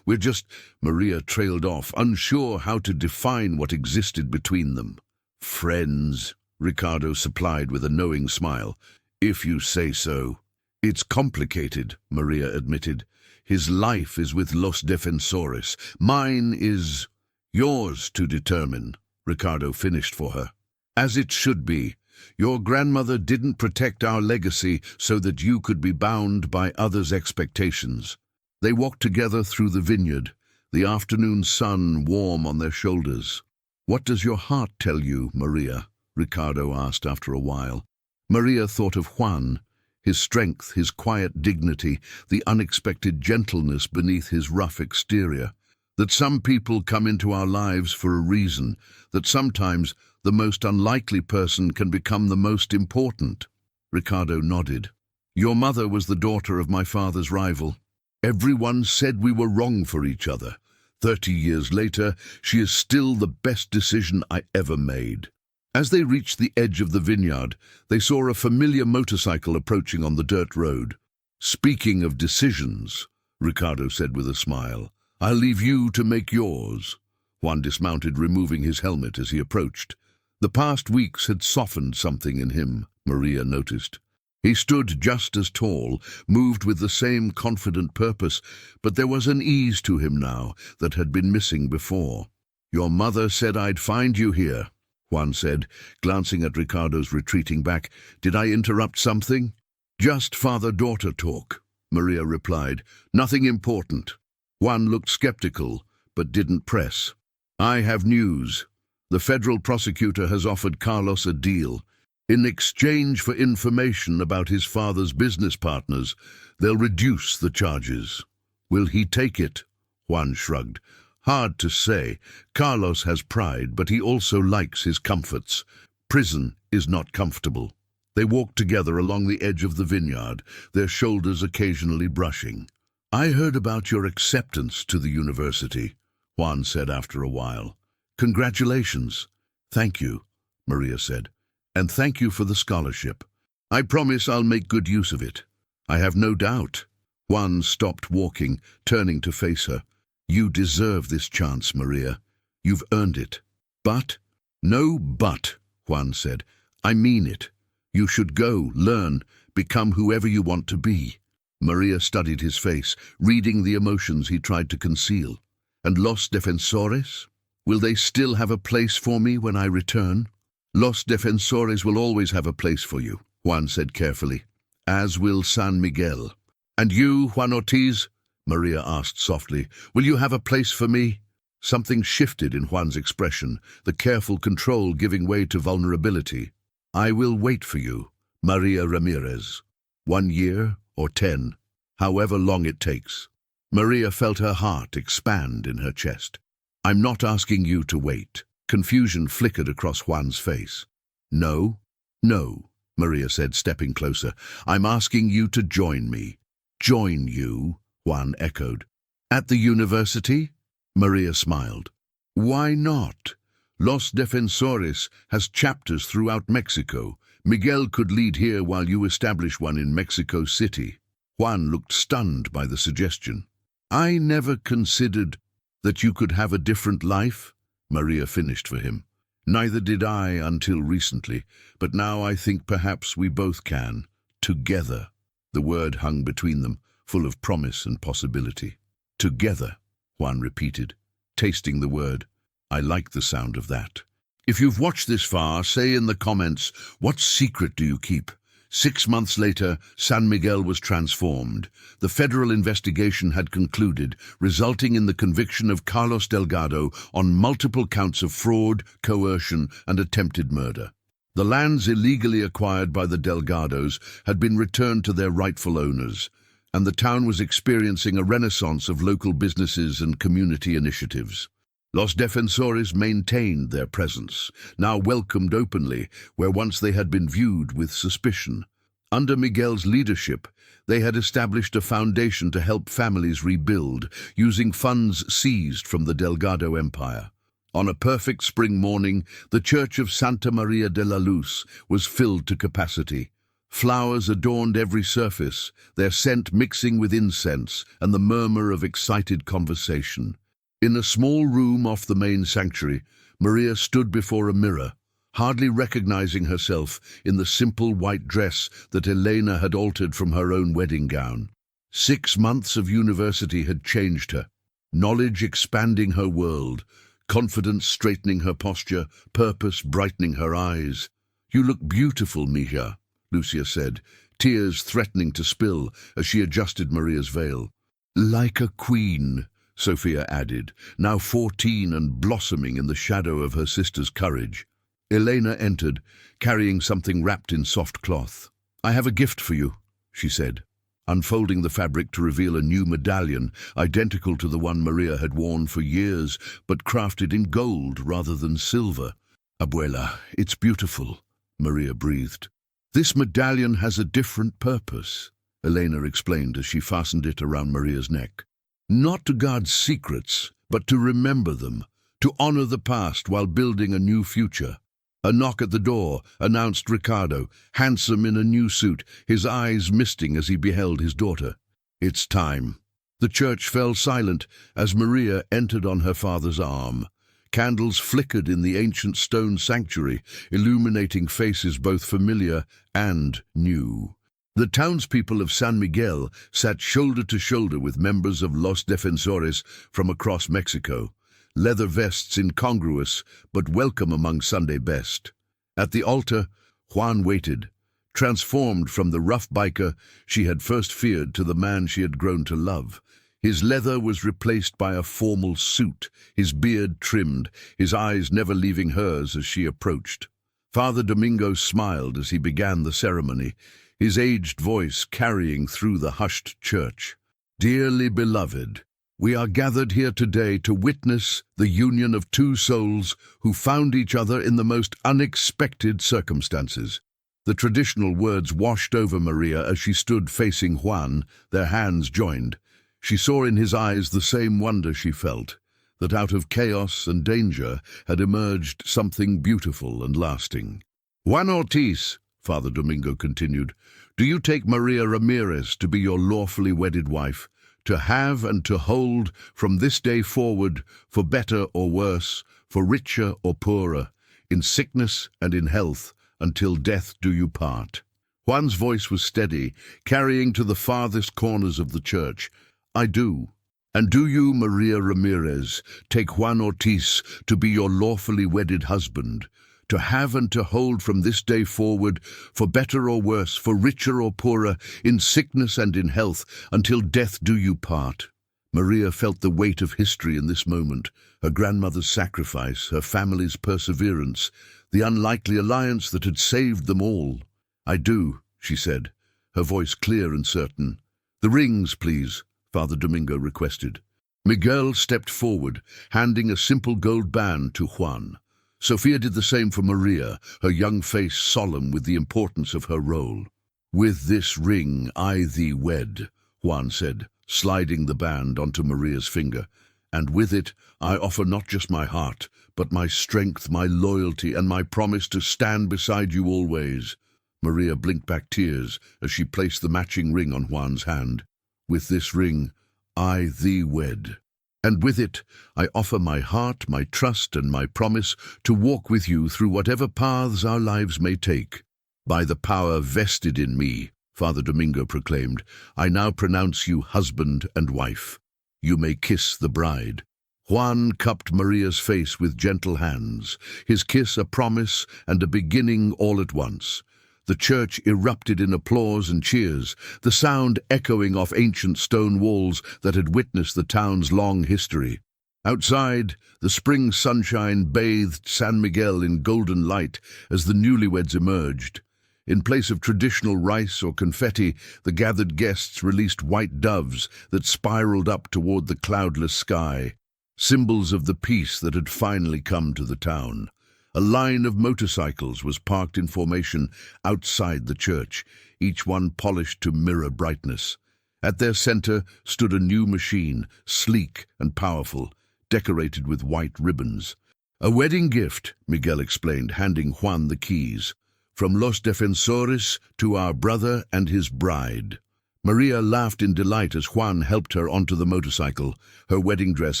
we're just—" Maria trailed off, unsure how to define what existed between them. "Friends," Ricardo supplied with a knowing smile. "If you say so." "It's complicated," Maria admitted. "His life is with Los Defensores. Mine is yours to determine," Ricardo finished for her. "As it should be. Your grandmother didn't protect our legacy so that you could be bound by others' expectations." They walked together through the vineyard, the afternoon sun warm on their shoulders. "What does your heart tell you, Maria?" Ricardo asked after a while. Maria thought of Juan, his strength, his quiet dignity, the unexpected gentleness beneath his rough exterior. That some people come into our lives for a reason, that sometimes the most unlikely person can become the most important. Ricardo nodded. "Your mother was the daughter of my father's rival. Everyone said we were wrong for each other. 30 years later, she is still the best decision I ever made." As they reached the edge of the vineyard, they saw a familiar motorcycle approaching on the dirt road. "Speaking of decisions," Ricardo said with a smile, "I'll leave you to make yours." Juan dismounted, removing his helmet as he approached. The past weeks had softened something in him, Maria noticed. He stood just as tall, moved with the same confident purpose, but there was an ease to him now that had been missing before. "Your mother said I'd find you here," Juan said, glancing at Ricardo's retreating back. "Did I interrupt something?" "Just father-daughter talk," Maria replied. "Nothing important." Juan looked skeptical, but didn't press. "I have news. The federal prosecutor has offered Carlos a deal. In exchange for information about his father's business partners, they'll reduce the charges." "Will he take it?" Juan shrugged. "Hard to say. Carlos has pride, but he also likes his comforts. Prison is not comfortable." They walked together along the edge of the vineyard, their shoulders occasionally brushing. "I heard about your acceptance to the university," Juan said after a while. "Congratulations." "Thank you," Maria said. "And thank you for the scholarship. I promise I'll make good use of it." "I have no doubt." Juan stopped walking, turning to face her. "You deserve this chance, Maria. You've earned it." "But—" "No but," Juan said. "I mean it. You should go, learn, become whoever you want to be." Maria studied his face, reading the emotions he tried to conceal. "And Los Defensores? Will they still have a place for me when I return?" "Los Defensores will always have a place for you," Juan said carefully, "as will San Miguel." "And you, Juan Ortiz?" Maria asked softly. "Will you have a place for me?" Something shifted in Juan's expression, the careful control giving way to vulnerability. "I will wait for you, Maria Ramirez. 1 year or 10, however long it takes." Maria felt her heart expand in her chest. "I'm not asking you to wait." Confusion flickered across Juan's face. "No, no," Maria said, stepping closer. "I'm asking you to join me." "Join you?" Juan echoed. "At the university?" Maria smiled. "Why not? Los Defensores has chapters throughout Mexico. Miguel could lead here while you establish one in Mexico City." Juan looked stunned by the suggestion. "I never considered that you could have a different life," Maria finished for him. "Neither did I until recently, but now I think perhaps we both can. Together." The word hung between them, full of promise and possibility. "Together," Juan repeated, tasting the word. "I like the sound of that." If you've watched this far, say in the comments, what secret do you keep? 6 months later, San Miguel was transformed. The federal investigation had concluded, resulting in the conviction of Carlos Delgado on multiple counts of fraud, coercion, and attempted murder. The lands illegally acquired by the Delgados had been returned to their rightful owners, and the town was experiencing a renaissance of local businesses and community initiatives. Los Defensores maintained their presence, now welcomed openly, where once they had been viewed with suspicion. Under Miguel's leadership, they had established a foundation to help families rebuild, using funds seized from the Delgado Empire. On a perfect spring morning, the church of Santa Maria de la Luz was filled to capacity. Flowers adorned every surface, their scent mixing with incense and the murmur of excited conversation. In a small room off the main sanctuary, Maria stood before a mirror, hardly recognizing herself in the simple white dress that Elena had altered from her own wedding gown. 6 months of university had changed her, knowledge expanding her world, confidence straightening her posture, purpose brightening her eyes. "You look beautiful, Mija," Lucia said, tears threatening to spill as she adjusted Maria's veil. "Like a queen," Sophia added, now 14 and blossoming in the shadow of her sister's courage. Elena entered, carrying something wrapped in soft cloth. "I have a gift for you," she said, unfolding the fabric to reveal a new medallion, identical to the one Maria had worn for years, but crafted in gold rather than silver. "Abuela, it's beautiful," Maria breathed. "This medallion has a different purpose," Elena explained as she fastened it around Maria's neck. "Not to guard secrets, but to remember them, to honor the past while building a new future." A knock at the door announced Ricardo, handsome in a new suit, his eyes misting as he beheld his daughter. "It's time." The church fell silent as Maria entered on her father's arm. Candles flickered in the ancient stone sanctuary, illuminating faces both familiar and new. The townspeople of San Miguel sat shoulder to shoulder with members of Los Defensores from across Mexico, leather vests incongruous but welcome among Sunday best. At the altar, Juan waited, transformed from the rough biker she had first feared to the man she had grown to love. His leather was replaced by a formal suit, his beard trimmed, his eyes never leaving hers as she approached. Father Domingo smiled as he began the ceremony, his aged voice carrying through the hushed church. "Dearly beloved, we are gathered here today to witness the union of two souls who found each other in the most unexpected circumstances." The traditional words washed over Maria as she stood facing Juan, their hands joined. She saw in his eyes the same wonder she felt, that out of chaos and danger had emerged something beautiful and lasting. "Juan Ortiz," Father Domingo continued, "do you take Maria Ramirez to be your lawfully wedded wife, to have and to hold from this day forward, for better or worse, for richer or poorer, in sickness and in health, until death do you part?" Juan's voice was steady, carrying to the farthest corners of the church. "I do." "And do you, Maria Ramirez, take Juan Ortiz to be your lawfully wedded husband, to have and to hold from this day forward, for better or worse, for richer or poorer, in sickness and in health, until death do you part?" Maria felt the weight of history in this moment, her grandmother's sacrifice, her family's perseverance, the unlikely alliance that had saved them all. "I do," she said, her voice clear and certain. "The rings, please," Father Domingo requested. Miguel stepped forward, handing a simple gold band to Juan. Sophia did the same for Maria, her young face solemn with the importance of her role. "With this ring I thee wed," Juan said, sliding the band onto Maria's finger. "And with it I offer not just my heart, but my strength, my loyalty, and my promise to stand beside you always." Maria blinked back tears as she placed the matching ring on Juan's hand. "With this ring I thee wed. And with it, I offer my heart, my trust, and my promise to walk with you through whatever paths our lives may take. By the power vested in me," Father Domingo proclaimed, "I now pronounce you husband and wife. You may kiss the bride." Juan cupped Maria's face with gentle hands, his kiss a promise and a beginning all at once. The church erupted in applause and cheers, the sound echoing off ancient stone walls that had witnessed the town's long history. Outside, the spring sunshine bathed San Miguel in golden light as the newlyweds emerged. In place of traditional rice or confetti, the gathered guests released white doves that spiraled up toward the cloudless sky, symbols of the peace that had finally come to the town. A line of motorcycles was parked in formation outside the church, each one polished to mirror brightness. At their center stood a new machine, sleek and powerful, decorated with white ribbons. "A wedding gift," Miguel explained, handing Juan the keys. "From Los Defensores to our brother and his bride." Maria laughed in delight as Juan helped her onto the motorcycle, her wedding dress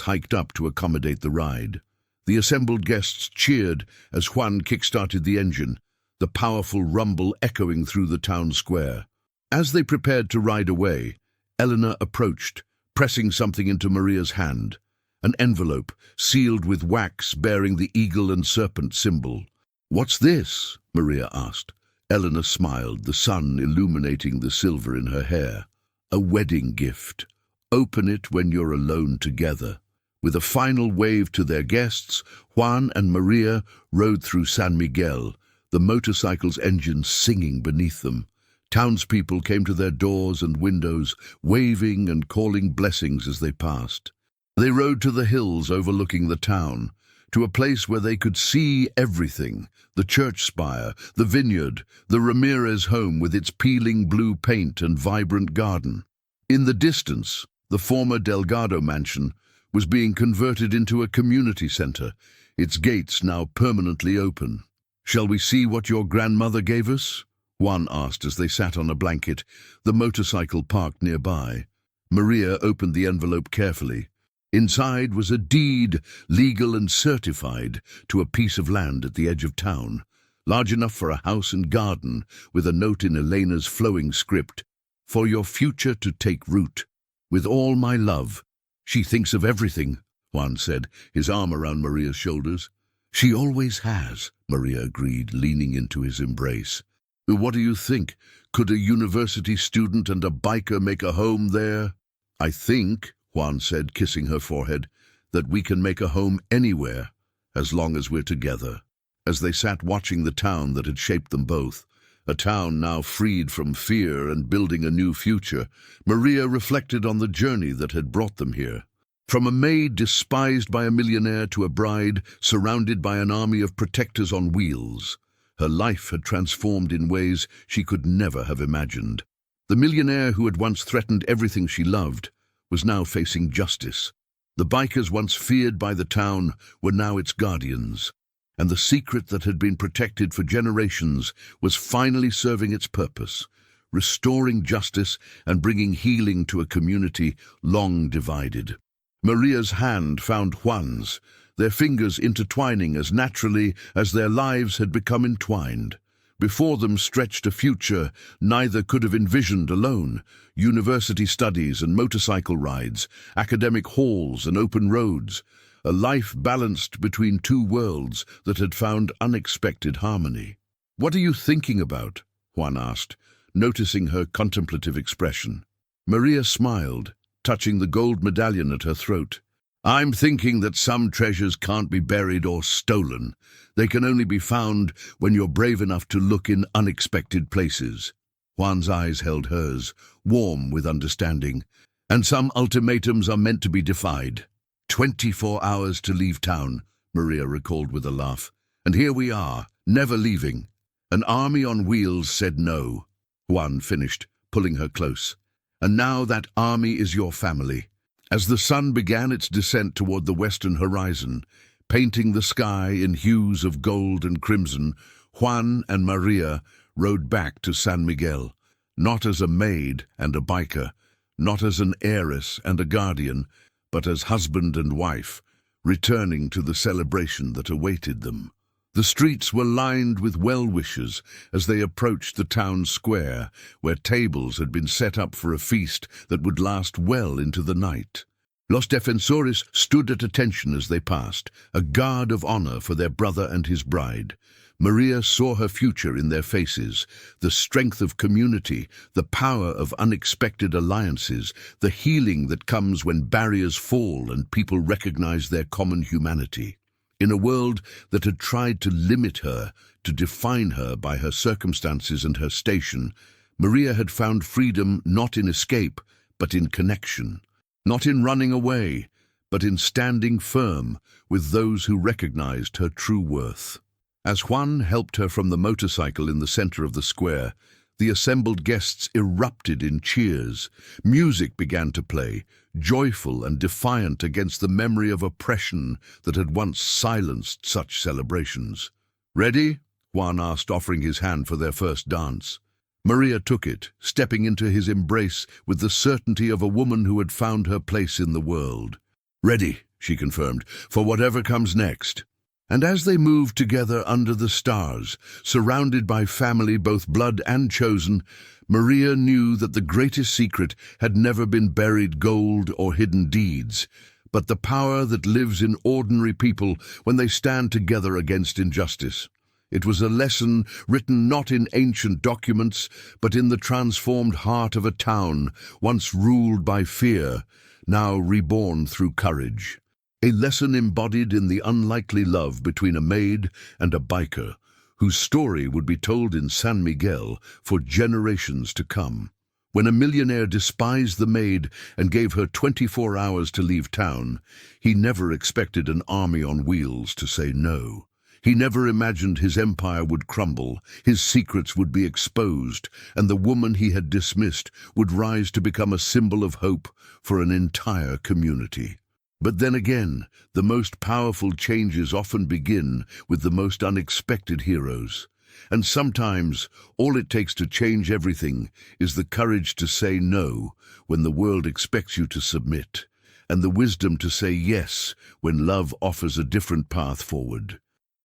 hiked up to accommodate the ride. The assembled guests cheered as Juan kick-started the engine, the powerful rumble echoing through the town square. As they prepared to ride away, Eleanor approached, pressing something into Maria's hand, an envelope sealed with wax bearing the eagle and serpent symbol. "What's this?" Maria asked. Eleanor smiled, the sun illuminating the silver in her hair. "A wedding gift. Open it when you're alone together." With a final wave to their guests, Juan and Maria rode through San Miguel, the motorcycle's engines singing beneath them. Townspeople came to their doors and windows, waving and calling blessings as they passed. They rode to the hills overlooking the town, to a place where they could see everything: the church spire, the vineyard, the Ramirez home with its peeling blue paint and vibrant garden. In the distance, the former Delgado mansion was being converted into a community center, its gates now permanently open. "Shall we see what your grandmother gave us?" Juan asked as they sat on a blanket, the motorcycle parked nearby. Maria opened the envelope carefully. Inside was a deed, legal and certified, to a piece of land at the edge of town, large enough for a house and garden, with a note in Elena's flowing script: "For your future to take root. With all my love." "She thinks of everything," Juan said, his arm around Maria's shoulders. "She always has," Maria agreed, leaning into his embrace. "What do you think? Could a university student and a biker make a home there?" "I think," Juan said, kissing her forehead, "that we can make a home anywhere, as long as we're together." As they sat watching the town that had shaped them both, a town now freed from fear and building a new future, Maria reflected on the journey that had brought them here. From a maid despised by a millionaire to a bride surrounded by an army of protectors on wheels, her life had transformed in ways she could never have imagined. The millionaire who had once threatened everything she loved was now facing justice. The bikers once feared by the town were now its guardians, and the secret that had been protected for generations was finally serving its purpose, restoring justice and bringing healing to a community long divided. Maria's hand found Juan's, their fingers intertwining as naturally as their lives had become entwined. Before them stretched a future neither could have envisioned alone: university studies and motorcycle rides, academic halls and open roads, a life balanced between two worlds that had found unexpected harmony. "What are you thinking about?" Juan asked, noticing her contemplative expression. Maria smiled, touching the gold medallion at her throat. "I'm thinking that some treasures can't be buried or stolen. They can only be found when you're brave enough to look in unexpected places." Juan's eyes held hers, warm with understanding. "And some ultimatums are meant to be defied." 24 hours to leave town," Maria recalled with a laugh. And here we are, never leaving. An army on wheels said no. Juan finished, pulling her close. And now that army is your family. As the sun began its descent toward the western horizon, painting the sky in hues of gold and crimson, Juan and Maria rode back to San Miguel, not as a maid and a biker, not as an heiress and a guardian, but as husband and wife, returning to the celebration that awaited them. The streets were lined with well-wishers as they approached the town square, where tables had been set up for a feast that would last well into the night. Los Defensores stood at attention as they passed, a guard of honor for their brother and his bride. Maria saw her future in their faces, the strength of community, the power of unexpected alliances, the healing that comes when barriers fall and people recognize their common humanity. In a world that had tried to limit her, to define her by her circumstances and her station, Maria had found freedom not in escape, but in connection. Not in running away, but in standing firm with those who recognized her true worth. As Juan helped her from the motorcycle in the center of the square, the assembled guests erupted in cheers. Music began to play, joyful and defiant against the memory of oppression that had once silenced such celebrations. "Ready?" Juan asked, offering his hand for their first dance. Maria took it, stepping into his embrace with the certainty of a woman who had found her place in the world. "Ready," she confirmed, "for whatever comes next." And as they moved together under the stars, surrounded by family both blood and chosen, Maria knew that the greatest secret had never been buried gold or hidden deeds, but the power that lives in ordinary people when they stand together against injustice. It was a lesson written not in ancient documents, but in the transformed heart of a town once ruled by fear, now reborn through courage. A lesson embodied in the unlikely love between a maid and a biker, whose story would be told in San Miguel for generations to come. When a millionaire despised the maid and gave her 24 hours to leave town, he never expected an army on wheels to say no. He never imagined his empire would crumble, his secrets would be exposed, and the woman he had dismissed would rise to become a symbol of hope for an entire community. But then again, the most powerful changes often begin with the most unexpected heroes. And sometimes, all it takes to change everything is the courage to say no when the world expects you to submit, and the wisdom to say yes when love offers a different path forward.